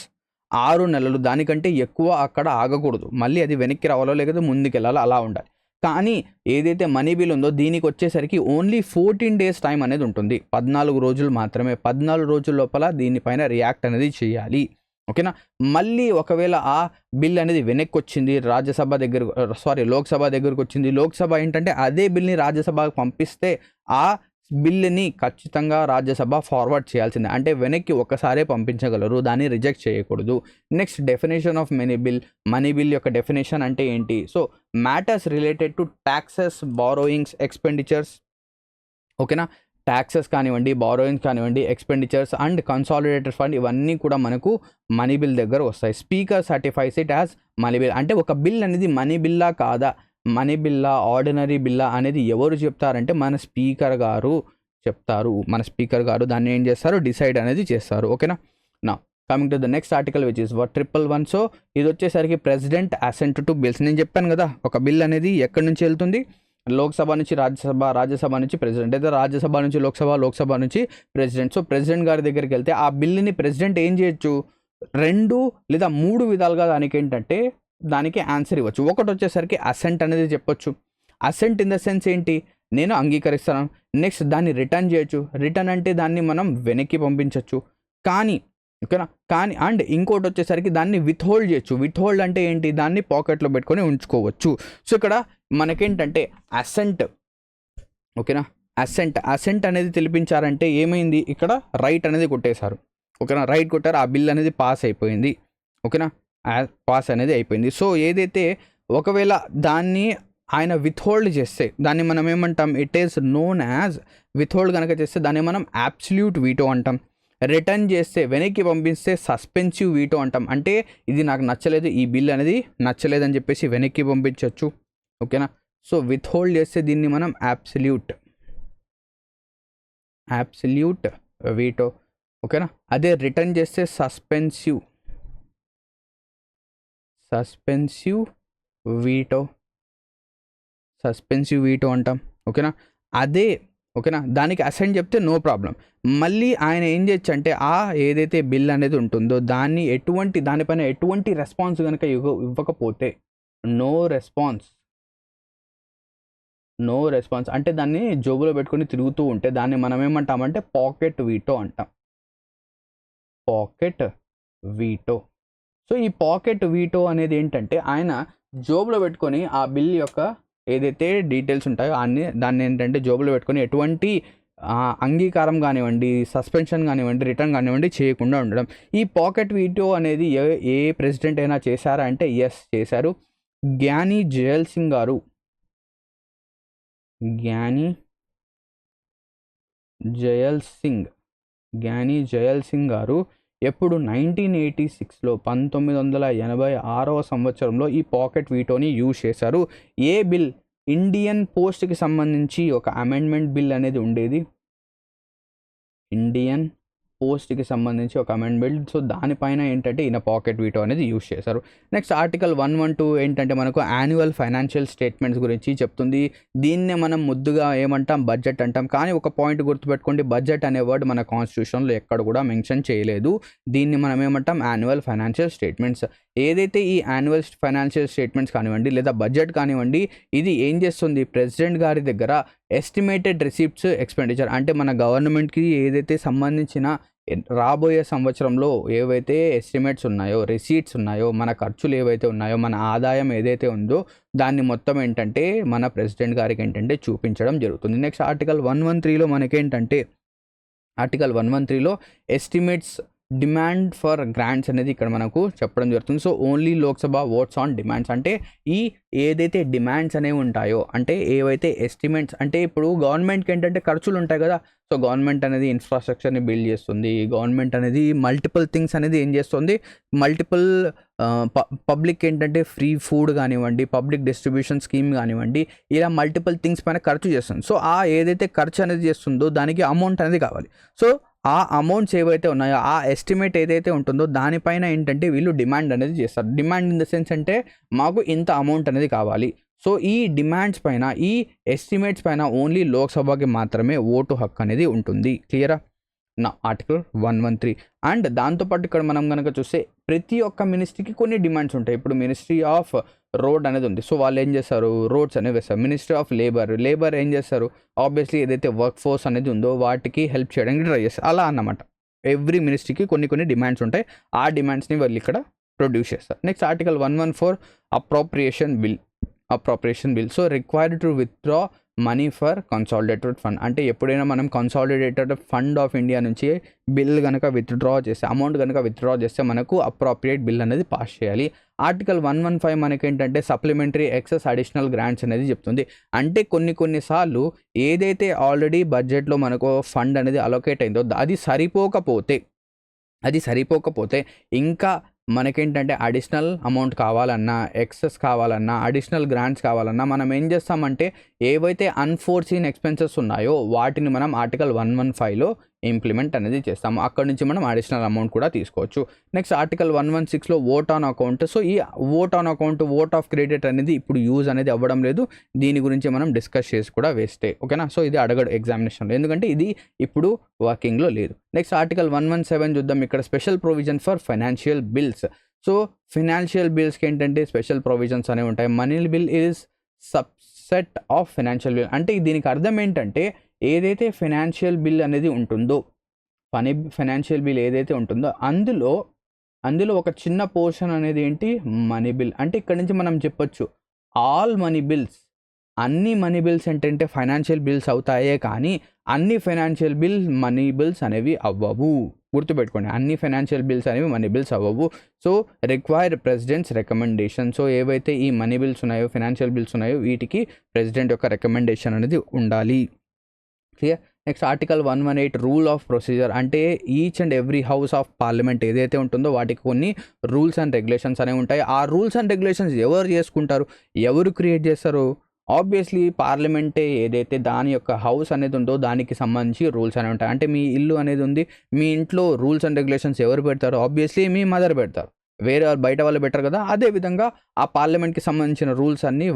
6 నెలలు. దానికంటే ఎక్కువ అక్కడ ఆగకూడదు. మళ్ళీ అది వెనక్కి రావాలో లేకపోతే ముందుకెళ్ళాలో అలా ఉండాలి. కానీ ఏదైతే మనీ బిల్ ఉందో దీనికి వచ్చేసరికి ఓన్లీ 14 days టైం అనేది ఉంటుంది. 14 రోజులు మాత్రమే. 14 రోజుల లోపల దీనిపైన రియాక్ట్ అనేది చేయాలి. ఓకేనా. మళ్ళీ ఒకవేళ ఆ బిల్ అనేది వెనక్కి వచ్చింది, లోక్సభ దగ్గరకు వచ్చింది. లోక్సభ ఏంటంటే అదే బిల్ని రాజ్యసభకు పంపిస్తే ఆ బిల్ని ఖచ్చితంగా రాజ్యసభ ఫార్వర్డ్ చేయాల్సిందే. అంటే వెనక్కి ఒక్కసారే పంపించగలరు, దాన్ని రిజెక్ట్ చేయకూడదు. Next definition of money bill యొక్క డెఫినేషన్ అంటే ఏంటి? So matters related to taxes, borrowings, expenditures. ఓకేనా. ట్యాక్సెస్ కానివ్వండి, బారోయింగ్స్ కానివ్వండి, ఎక్స్పెండిచర్స్ అండ్ కన్సాలిడేటెడ్ ఫండ్, ఇవన్నీ కూడా మనకు మనీ బిల్ దగ్గర వస్తాయి. Speaker సర్టిఫైస్ it as money bill. అంటే ఒక బిల్ అనేది మనీ బిల్లా కాదా, మనీ బిల్లా ఆర్డినరీ బిల్లా అనేది ఎవరు చెప్తారంటే మన స్పీకర్ గారు చెప్తారు. మన స్పీకర్ గారు దాన్ని ఏం చేస్తారు? డిసైడ్ అనేది చేస్తారు. ఓకేనా. నా coming to the next article which is 111. So ఇది వచ్చేసరికి ప్రెసిడెంట్ అసెంట్ టు బిల్స్. నేను చెప్పాను కదా ఒక బిల్ అనేది ఎక్కడి నుంచి వెళ్తుంది? లోక్సభ నుంచి రాజ్యసభ, రాజ్యసభ నుంచి ప్రెసిడెంట్, అయితే రాజ్యసభ నుంచి లోక్సభ, లోక్సభ నుంచి ప్రెసిడెంట్. సో ప్రెసిడెంట్ గారి దగ్గరికి వెళ్తే ఆ బిల్లుని ప్రెసిడెంట్ ఏం చేయొచ్చు? 2 లేదా 3 విధాలుగా దానికి ఏంటంటే దానికి ఆన్సర్ ఇవ్వచ్చు. ఒకటి వచ్చేసరికి అసెంట్ అనేది చెప్పొచ్చు. అసెంట్ ఇన్ ద సెన్స్ ఏంటి? నేను అంగీకరిస్తాను. నెక్స్ట్ దాన్ని రిటర్న్ చేయొచ్చు. రిటర్న్ అంటే దాన్ని మనం వెనక్కి పంపించవచ్చు. కానీ ఓకేనా. కానీ అండ్ ఇంకోటి వచ్చేసరికి దాన్ని విత్హోల్డ్ చేయొచ్చు. విత్హోల్డ్ అంటే ఏంటి? దాన్ని పాకెట్లో పెట్టుకొని ఉంచుకోవచ్చు. సో ఇక్కడ మనకేంటంటే అసెంట్, ఓకేనా, అసెంట్ అనేది తెలిపించారంటే ఏమైంది? ఇక్కడ రైట్ అనేది కొట్టేశారు. ఓకేనా, రైట్ కొట్టారు, ఆ బిల్ అనేది పాస్ అయిపోయింది. ఓకేనా, పాస్ అనేది అయిపోయింది. సో ఏదైతే ఒకవేళ దాన్ని ఆయన విత్హోల్డ్ చేస్తే దాన్ని మనం ఏమంటాం? It is known as withhold కనుక చేస్తే దాన్ని మనం అబ్సల్యూట్ వీటో అంటాం. రిటర్న్ చేస్తే, వెనక్కి పంపిస్తే సస్పెన్సివ్ వీటో అంటాం. అంటే ఇది నాకు నచ్చలేదు, ఈ బిల్ అనేది నచ్చలేదని చెప్పేసి వెనక్కి పంపించవచ్చు. ఓకేనా. సో విత్హోల్డ్ చేస్తే దీన్ని మనం అబ్సల్యూట్ వీటో. ఓకేనా. అదే రిటర్న్ చేస్తే సస్పెన్సివ్ వీటో అంటాం. ఓకేనా. అదే ఓకేనా, దానికి అసెంట్ చెప్తే నో ప్రాబ్లం. మళ్ళీ ఆయన ఏం చేయొచ్చు అంటే ఆ ఏదైతే బిల్ అనేది ఉంటుందో దానిపైన ఎటువంటి రెస్పాన్స్ కనుక ఇవ్వకపోతే నో రెస్పాన్స్ అంటే దాన్ని జోబులో పెట్టుకొని తిరుగుతూ ఉంటే దాన్ని మనం ఏమంటామంటే పాకెట్ వీటో అంటాం. సో ఈ పాకెట్ వీటో అనేది ఏంటంటే ఆయన జోబులో పెట్టుకొని ఆ బిల్ యొక్క ఏదైతే డీటెయిల్స్ ఉంటాయో దాన్ని ఏంటంటే జోబులో పెట్టుకొని ఎటువంటి అంగీకారం కానివ్వండి, సస్పెన్షన్ కానివ్వండి, రిటర్న్ కానివ్వండి చేయకుండా ఉండడం. ఈ పాకెట్ వీటో అనేది ఏ ప్రెసిడెంట్ అయినా చేశారా అంటే ఎస్ చేశారు. జ్ఞాని జయల్ సింగ్ గారు జ్ఞాని జయల్ సింగ్ గారు ఎప్పుడు 1986లో 1986వ సంవత్సరంలో ఈ పాకెట్ వీటోని యూజ్ చేశారు. ఏ బిల్? ఇండియన్ పోస్ట్కి సంబంధించి ఒక అమెండ్మెంట్ బిల్ అనేది ఉండేది. ఇండియన్ పోస్ట్కి సంబంధించి ఒక అమెండ్మెంట్. సో దానిపైన ఏంటంటే ఈయన పాకెట్ వీటో అనేది యూజ్ చేశారు. నెక్స్ట్ ఆర్టికల్ 112 ఏంటంటే మనకు యాన్యువల్ ఫైనాన్షియల్ స్టేట్మెంట్స్ గురించి చెప్తుంది. దీన్నే మనం ముద్దుగా ఏమంటాం? బడ్జెట్ అంటాం. కానీ ఒక పాయింట్ గుర్తుపెట్టుకోండి, బడ్జెట్ అనే వర్డ్ మన కాన్స్టిట్యూషన్లో ఎక్కడ కూడా మెన్షన్ చేయలేదు. దీన్ని మనం ఏమంటాం? Annual financial statements. ఏదైతే ఈ యాన్యువల్ ఫైనాన్షియల్ స్టేట్మెంట్స్ కానివ్వండి లేదా బడ్జెట్ కానివ్వండి, ఇది ఏం చేస్తుంది? ప్రెసిడెంట్ గారి దగ్గర ఎస్టిమేటెడ్ రిసీప్ట్స్ ఎక్స్పెండిచర్ అంటే మన గవర్నమెంట్కి ఏదైతే సంబంధించిన రాబోయే సంవత్సరంలో ఏవైతే ఎస్టిమేట్స్ ఉన్నాయో, రిసీట్స్ ఉన్నాయో, మన ఖర్చులు ఏవైతే ఉన్నాయో, మన ఆదాయం ఏదైతే ఉందో దాన్ని మొత్తం ఏంటంటే మన ప్రెసిడెంట్ గారికి ఏంటంటే చూపించడం జరుగుతుంది. నెక్స్ట్ ఆర్టికల్ 113లో మనకేంటంటే ఆర్టికల్ 113లో ఎస్టిమేట్స్ డిమాండ్ ఫర్ గ్రాంట్స్ అనేది ఇక్కడ మనకు చెప్పడం జరుగుతుంది. So only Lok Sabha votes on demands అంటే ఈ ఏదైతే డిమాండ్స్ అనేవి ఉంటాయో, అంటే ఏవైతే ఎస్టిమేట్స్ అంటే ఇప్పుడు గవర్నమెంట్కి ఏంటంటే ఖర్చులు ఉంటాయి కదా. సో గవర్నమెంట్ అనేది ఇన్ఫ్రాస్ట్రక్చర్ని బిల్డ్ చేస్తుంది. గవర్నమెంట్ అనేది మల్టిపుల్ థింగ్స్ అనేది ఏం చేస్తుంది? మల్టిపుల్ పబ్లిక్ ఏంటంటే ఫ్రీ ఫుడ్ కానివ్వండి, పబ్లిక్ డిస్ట్రిబ్యూషన్ స్కీమ్ కానివ్వండి, ఇలా మల్టిపుల్ థింగ్స్ పైన ఖర్చు చేస్తుంది. సో ఆ ఏదైతే ఖర్చు అనేది చేస్తుందో దానికి అమౌంట్ అనేది కావాలి. సో ఆ అమౌంట్స్ ఏవైతే ఉన్నాయో, ఆ ఎస్టిమేట్ ఏదైతే ఉంటుందో దానిపైన ఏంటంటే వీళ్ళు డిమాండ్ అనేది చేస్తారు. డిమాండ్ ఇన్ ద సెన్స్ అంటే మాకు ఇంత అమౌంట్ అనేది కావాలి. సో ఈ డిమాండ్స్ పైన, ఈ ఎస్టిమేట్స్ పైన ఓన్లీ లోక్సభకి మాత్రమే ఓటు హక్కు అనేది ఉంటుంది. క్లియరా? నా ఆర్టికల్ 113. అండ్ దాంతోపాటు ఇక్కడ మనం కనుక చూస్తే ప్రతి ఒక్క మినిస్ట్రీకి కొన్ని డిమాండ్స్ ఉంటాయి. ఇప్పుడు మినిస్ట్రీ ఆఫ్ రోడ్ అనేది ఉంది. సో వాళ్ళు ఏం చేస్తారు? రోడ్స్ అనేవి వేస్తారు. మినిస్ట్రీ ఆఫ్ లేబర్ ఏం చేస్తారు? ఆబ్వియస్లీ ఏదైతే వర్క్ ఫోర్స్ అనేది ఉందో వాటికి హెల్ప్ చేయడానికి ట్రై చేస్తారు. అలా అన్నమాట. ఎవ్రీ మినిస్ట్రీకి కొన్ని డిమాండ్స్ ఉంటాయి. ఆ డిమాండ్స్ని వాళ్ళు ఇక్కడ ప్రొడ్యూస్ చేస్తారు. Next article 114 appropriation bill. So required to withdraw money for consolidated fund అంటే ఎప్పుడైనా మనం కన్సాలిడేటెడ్ ఫండ్ ఆఫ్ ఇండియా నుంచి బిల్ కనుక విత్డ్రా చేస్తే, అమౌంట్ కనుక విత్డ్రా చేస్తే మనకు అప్రోప్రియేట్ బిల్ అనేది పాస్ చేయాలి. ఆర్టికల్ 115 మనకేంటంటే సప్లిమెంటరీ ఎక్సెస్ అడిషనల్ గ్రాంట్స్ అనేది చెప్తుంది. అంటే కొన్నిసార్లు ఏదైతే ఆల్రెడీ బడ్జెట్లో మనకు ఫండ్ అనేది అలొకేట్ అయిందో అది సరిపోకపోతే ఇంకా మనకేంటంటే అడిషనల్ అమౌంట్ కావాలన్నా, ఎక్సెస్ కావాలన్నా, అడిషనల్ గ్రాంట్స్ కావాలన్నా మనం ఏం చేస్తామంటే ఏవైతే అన్ఫోర్సీన్ ఎక్స్పెన్సెస్ ఉన్నాయో వాటిని మనం ఆర్టికల్ 115లో ఇంప్లిమెంట్ అనేది చేస్తాము. అక్కడ నుంచి మనం అడిషనల్ అమౌంట్ కూడా తీసుకోవచ్చు. నెక్స్ట్ ఆర్టికల్ 116లో ఓట్ ఆన్ అకౌంట్. సో ఈ vote on account, vote of credit అనేది ఇప్పుడు యూజ్ అనేది అవ్వడం లేదు. దీని గురించి మనం డిస్కస్ చేసి కూడా వేస్టే. ఓకేనా? సో ఇది అడగడు ఎగ్జామినేషన్లో, ఎందుకంటే ఇది ఇప్పుడు వర్కింగ్లో లేదు. నెక్స్ట్ ఆర్టికల్ 117 చూద్దాం. ఇక్కడ special provision for financial bills. So financial బిల్స్కి ఏంటంటే స్పెషల్ ప్రొవిజన్స్ అనేవి ఉంటాయి. Money bill is subset of financial bill. అంటే దీనికి అర్థం ఏంటంటే ఏదైతే ఫైనాన్షియల్ బిల్ అనేది ఉంటుందో, ఫైనాన్షియల్ బిల్ ఏదైతే ఉంటుందో అందులో ఒక చిన్న పోర్షన్ అనేది ఏంటి? Money bill. అంటే ఇక్కడ నుంచి మనం చెప్పొచ్చు ఆల్ మనీ బిల్స్, అన్ని మనీ బిల్స్ ఏంటంటే ఫైనాన్షియల్ బిల్స్ అవుతాయే, కానీ అన్ని ఫైనాన్షియల్ మనీ బిల్స్ అనేవి అవ్వవు. గుర్తుపెట్టుకోండి, అన్ని ఫైనాన్షియల్ బిల్స్ అనేవి మనీ బిల్స్ అవ్వవు. So require president's recommendation. So ఏవైతే ఈ మనీ బిల్స్ ఉన్నాయో, ఫైనాన్షియల్ బిల్స్ ఉన్నాయో వీటికి ప్రెసిడెంట్ యొక్క రికమెండేషన్ అనేది ఉండాలి. Clear? Next article 118 rule of procedure. అంటే each and every house of parliament ఏదైతే ఉంటుందో వాటికి కొన్ని రూల్స్ అండ్ రెగ్యులేషన్స్ అనేవి ఉంటాయి. ఆ రూల్స్ అండ్ రెగ్యులేషన్స్ ఎవరు చేసుకుంటారు? ఎవరు క్రియేట్ చేస్తారు? ఆబ్వియస్లీ పార్లమెంటే ఏదైతే దాని యొక్క హౌస్ అనేది ఉందో దానికి సంబంధించి రూల్స్ అనేవి ఉంటాయి. అంటే మీ ఇల్లు అనేది ఉంది, మీ ఇంట్లో రూల్స్ అండ్ రెగ్యులేషన్స్ ఎవరు పెడతారు? ఆబ్వియస్లీ మీ మదర్ పెడతారు. వేరే బయట వాళ్ళు బెటర్ కదా. అదేవిధంగా ఆ పార్లమెంట్కి సంబంధించిన రూల్స్ అన్నీ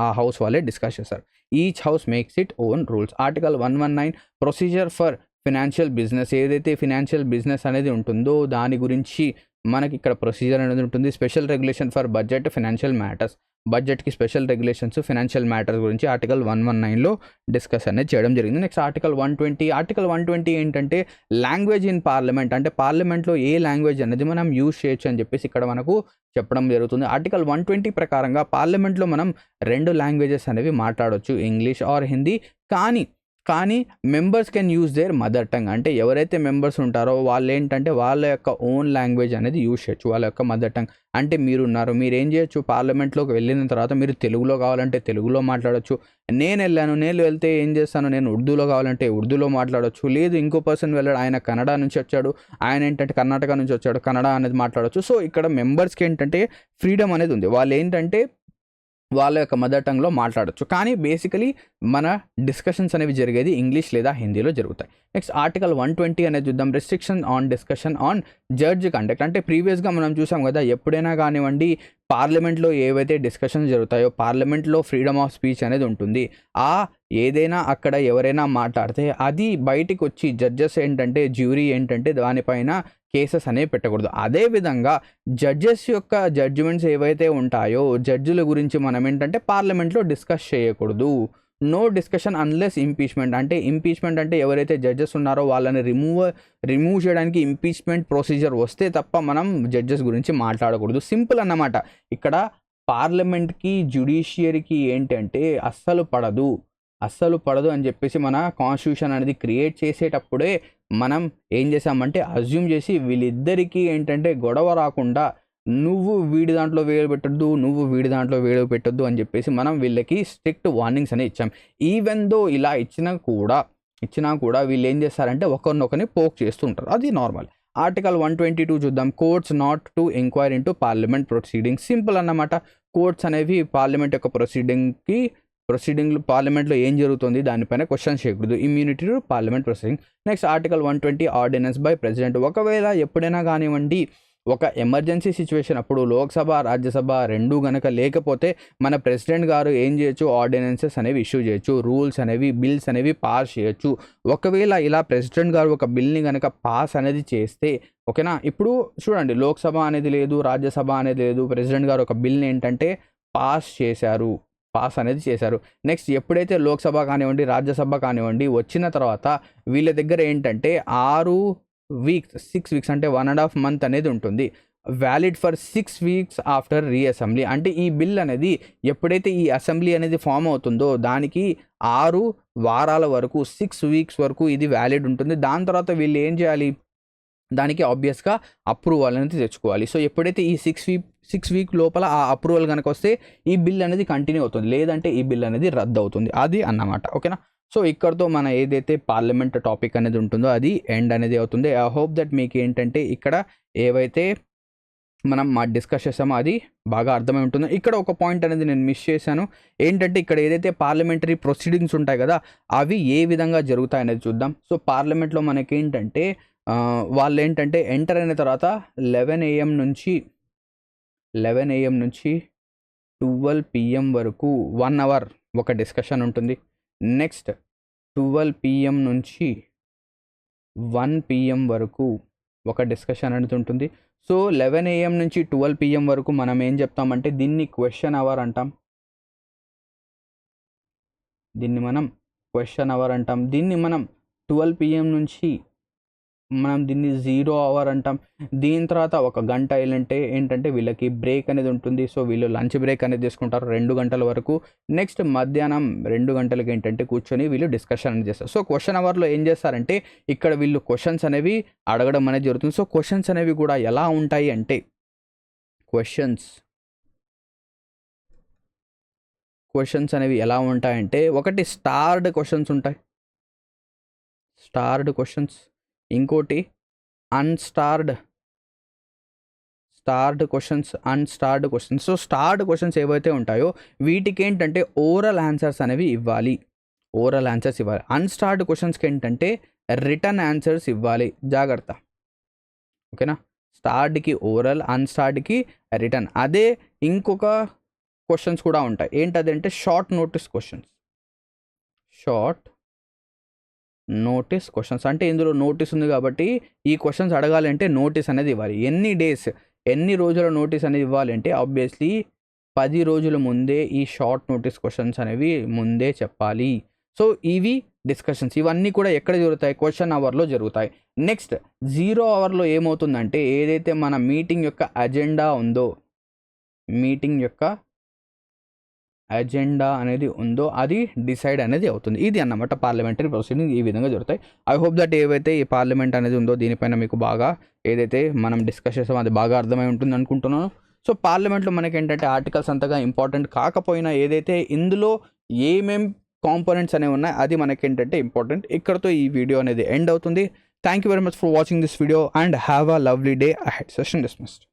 ఆ హౌస్ వాళ్ళే డిస్కస్ చేస్తారు. Each house makes it own rules. Article 119 procedure for financial business. ఏదైతే ఫినాన్షియల్ బిజినెస్ అనేది ఉంటుందో దాని గురించి మనకి ఇక్కడ ప్రొసీజర్ అనేది ఉంటుంది. Special regulation for budget financial matters. బడ్జెట్కి స్పెషల్ రెగ్యులేషన్స్ ఫినాన్షియల్ మ్యాటర్స్ గురించి ఆర్టికల్ 119లో డిస్కస్ అనేది చేయడం జరిగింది. నెక్స్ట్ ఆర్టికల్ 120 ఏంటంటే లాంగ్వేజ్ ఇన్ పార్లమెంట్. అంటే పార్లమెంట్లో ఏ లాంగ్వేజ్ అనేది మనం యూజ్ చేయొచ్చు అని చెప్పేసి ఇక్కడ మనకు చెప్పడం జరుగుతుంది. ఆర్టికల్ 120 ప్రకారంగా పార్లమెంట్లో మనం 2 లాంగ్వేజెస్ అనేవి మాట్లాడవచ్చు, ఇంగ్లీష్ ఆర్ హిందీ. కానీ కానీ members can use their mother tongue. అంటే ఎవరైతే మెంబర్స్ ఉంటారో వాళ్ళు ఏంటంటే వాళ్ళ యొక్క ఓన్ లాంగ్వేజ్ అనేది యూజ్ చేయొచ్చు, వాళ్ళ యొక్క మదర్ టంగ్. అంటే మీరున్నారు, మీరు ఏం చేయొచ్చు, పార్లమెంట్లోకి వెళ్ళిన తర్వాత మీరు తెలుగులో కావాలంటే తెలుగులో మాట్లాడొచ్చు. నేను వెళ్తే ఏం చేస్తాను, నేను ఉర్దూలో కావాలంటే ఉర్దూలో మాట్లాడొచ్చు. లేదు ఇంకో పర్సన్ వెళ్ళాడు, ఆయన కన్నడ నుంచి వచ్చాడు, ఆయన ఏంటంటే కర్ణాటక నుంచి వచ్చాడు, కన్నడ అనేది మాట్లాడొచ్చు. సో ఇక్కడ మెంబర్స్కి ఏంటంటే ఫ్రీడమ్ అనేది ఉంది. వాళ్ళు ఏంటంటే వాళ్ళ యొక్క మదర్ టంగ్లో మాట్లాడొచ్చు. కానీ బేసికలీ మన డిస్కషన్స్ అనేవి జరిగేది ఇంగ్లీష్ లేదా హిందీలో జరుగుతాయి. నెక్స్ట్ ఆర్టికల్ 120 అనేది చూద్దాం. Restriction on discussion on judge conduct. అంటే ప్రీవియస్గా మనం చూసాం కదా, ఎప్పుడైనా కానివ్వండి పార్లమెంట్లో ఏవైతే డిస్కషన్స్ జరుగుతాయో పార్లమెంట్లో ఫ్రీడమ్ ఆఫ్ స్పీచ్ అనేది ఉంటుంది. ఏదైనా అక్కడ ఎవరైనా మాట్లాడితే అది బయటికి వచ్చి జడ్జెస్ ఏంటంటే జ్యూరీ ఏంటంటే దానిపైన కేసెస్ అనేవి పెట్టకూడదు. అదేవిధంగా జడ్జెస్ యొక్క జడ్జిమెంట్స్ ఏవైతే ఉంటాయో జడ్జిల గురించి మనం ఏంటంటే పార్లమెంట్లో డిస్కస్ చేయకూడదు. No discussion unless impeachment. అంటే ఇంపీచ్మెంట్ అంటే ఎవరైతే జడ్జెస్ ఉన్నారో వాళ్ళని రిమూవ్ చేయడానికి ఇంపీచ్మెంట్ ప్రొసీజర్ వస్తే తప్ప మనం జడ్జెస్ గురించి మాట్లాడకూడదు. సింపుల్ అన్నమాట. ఇక్కడ పార్లమెంట్కి జ్యుడిషియరీకి ఏంటంటే అస్సలు పడదు అని చెప్పేసి మన కాన్స్టిట్యూషన్ అనేది క్రియేట్ చేసేటప్పుడే మనం ఏం చేసామంటే అజ్యూమ్ చేసి వీళ్ళిద్దరికీ ఏంటంటే గొడవ రాకుండా నువ్వు వీడి దాంట్లో వేలు పెట్టొద్దు, నువ్వు వీడి దాంట్లో వేలు పెట్టొద్దు అని చెప్పేసి మనం వీళ్ళకి స్ట్రిక్ట్ వార్నింగ్స్ అనేవి ఇచ్చాం. ఈవెన్ దో ఇలా ఇచ్చినా కూడా వీళ్ళు ఏం చేస్తారంటే ఒకరినొకరిని పోక్ చేస్తూ ఉంటారు. అది నార్మల్. ఆర్టికల్ 122 చూద్దాం. Courts not to enquiry into parliament proceeding. Simple అన్నమాట. కోర్ట్స్ అనేవి పార్లమెంట్ యొక్క ప్రొసీడింగ్లు పార్లమెంట్లో ఏం జరుగుతుంది దానిపైన క్వశ్చన్ చేయకూడదు. Immunity to parliament proceeding. Next article 120 ordinance by president. ఒకవేళ ఎప్పుడైనా కానివ్వండి ఒక ఎమర్జెన్సీ సిచ్యువేషన్ అప్పుడు లోక్సభ రాజ్యసభ రెండూ గనక లేకపోతే మన ప్రెసిడెంట్ గారు ఏం చేయొచ్చు, ఆర్డినెన్సెస్ అనేవి ఇష్యూ చేయొచ్చు, రూల్స్ అనేవి బిల్స్ అనేవి పాస్ చేయొచ్చు. ఒకవేళ ఇలా ప్రెసిడెంట్ గారు ఒక బిల్ని కనుక పాస్ అనేది చేస్తే ఓకేనా, ఇప్పుడు చూడండి లోక్సభ అనేది లేదు, రాజ్యసభ అనేది లేదు, ప్రెసిడెంట్ గారు ఒక బిల్ని ఏంటంటే పాస్ అనేది చేశారు. నెక్స్ట్ ఎప్పుడైతే లోక్సభ కానివ్వండి రాజ్యసభ కానివ్వండి వచ్చిన తర్వాత వీళ్ళ దగ్గర ఏంటంటే 6 వీక్స్ అంటే 1.5 month అనేది ఉంటుంది. Valid for 6 weeks after reassembly. అంటే ఈ బిల్ అనేది ఎప్పుడైతే ఈ అసెంబ్లీ అనేది ఫామ్ అవుతుందో దానికి 6 వారాల వరకు 6 weeks వరకు ఇది వ్యాలిడ్ ఉంటుంది. దాని తర్వాత వీళ్ళు ఏం చేయాలి, దానికి ఆబ్వియస్గా అప్రూవల్ అనేది తెచ్చుకోవాలి. సో ఎప్పుడైతే ఈ 6 week లోపల ఆ అప్రూవల్ కనుక వస్తే ఈ బిల్ అనేది కంటిన్యూ అవుతుంది, లేదంటే ఈ బిల్ అనేది రద్దు అవుతుంది. అది అన్నమాట. ఓకేనా. సో ఇక్కడతో మన ఏదైతే పార్లమెంట్ టాపిక్ అనేది ఉంటుందో అది ఎండ్ అనేది అవుతుంది. ఐ హోప్ దట్ మీకు ఏంటంటే ఇక్కడ ఏవైతే మనం డిస్కస్ చేసామో అది బాగా అర్థమై ఉంటుంది. ఇక్కడ ఒక పాయింట్ అనేది నేను మిస్ చేశాను. ఏంటంటే ఇక్కడ ఏదైతే పార్లమెంటరీ ప్రొసీడింగ్స్ ఉంటాయి కదా అవి ఏ విధంగా జరుగుతాయి అనేది చూద్దాం. సో పార్లమెంట్లో మనకేంటంటే వాళ్ళు ఏంటంటే ఎంటర్ అయిన తర్వాత 11 AM నుంచి 12 PM వరకు 1 hour ఒక డిస్కషన్ ఉంటుంది. నెక్స్ట్ 12 PM నుంచి 1 PM వరకు ఒక డిస్కషన్ అనేది ఉంటుంది. సో 11 AM నుంచి 12 PM వరకు మనం ఏం చెప్తామంటే దీన్ని క్వశ్చన్ అవర్ అంటాం. దీన్ని మనం 12 PM నుంచి మనం దీన్ని 0 hour అంటాం. దీని తర్వాత 1 గంట ఏంటంటే వీళ్ళకి బ్రేక్ అనేది ఉంటుంది. సో వీళ్ళు లంచ్ బ్రేక్ అనేది తీసుకుంటారు 2 గంటల వరకు. నెక్స్ట్ మధ్యాహ్నం 2 గంటలకి ఏంటంటే కూర్చొని వీళ్ళు డిస్కషన్ అనేది చేస్తారు. సో క్వశ్చన్ అవర్లో ఏం చేస్తారంటే ఇక్కడ వీళ్ళు క్వశ్చన్స్ అనేవి అడగడం అనేది జరుగుతుంది. సో క్వశ్చన్స్ అనేవి కూడా ఎలా ఉంటాయి అంటే క్వశ్చన్స్ అనేవి ఎలా ఉంటాయంటే ఒకటి స్టార్డ్ క్వశ్చన్స్ ఉంటాయి, ఇంకోటి unstarred questions. So starved questions ఏవైతే ఉంటాయో వీటికి ఏంటంటే ఓరల్ ఆన్సర్స్ అనేవి ఇవ్వాలి. అన్స్టార్డ్ క్వశ్చన్స్కి ఏంటంటే రిటర్న్ ఆన్సర్స్ ఇవ్వాలి. జాగ్రత్త. ఓకేనా. స్టార్డ్కి ఓరల్, అన్స్టార్డ్కి రిటర్న్. అదే ఇంకొక క్వశ్చన్స్ కూడా ఉంటాయి. ఏంటంటే షార్ట్ నోటీస్ క్వశ్చన్స్. అంటే ఇందులో నోటీస్ ఉంది కాబట్టి ఈ క్వశ్చన్స్ అడగాలి అంటే నోటీస్ అనేది ఇవ్వాలి. ఎన్ని రోజుల నోటీస్ అనేది ఇవ్వాలి అంటే ఆబ్వియస్లీ 10 రోజుల ముందే ఈ షార్ట్ నోటీస్ క్వశ్చన్స్ అనేవి ముందే చెప్పాలి. సో ఇవి డిస్కషన్స్, ఇవన్నీ కూడా ఎక్కడ జరుగుతాయి, క్వశ్చన్ అవర్లో జరుగుతాయి. నెక్స్ట్ 0 hourలో ఏమవుతుందంటే ఏదైతే మన మీటింగ్ యొక్క అజెండా ఉందో, మీటింగ్ యొక్క అజెండా అనేది ఉందో అది డిసైడ్ అనేది అవుతుంది. ఇది అన్నమాట పార్లమెంటరీ ప్రొసీడింగ్ ఈ విధంగా జరుగుతాయి. ఐ హోప్ దట్ ఏవైతే ఈ పార్లమెంట్ అనేది ఉందో దీనిపైన మీకు బాగా ఏదైతే మనం డిస్కస్ చేసామో అది బాగా అర్థమై ఉంటుంది అనుకుంటున్నాను. సో పార్లమెంట్లో మనకి ఏంటంటే ఆర్టికల్స్ అంతగా ఇంపార్టెంట్ కాకపోయినా ఏదైతే ఇందులో ఏమేం కాంపోనెంట్స్ అనేవి ఉన్నాయి అది మనకేంటంటే ఇంపార్టెంట్. ఇక్కడతో ఈ వీడియో అనేది ఎండ్ అవుతుంది. Thank you very much for watching this video and have a lovely day ahead. Session dismissed.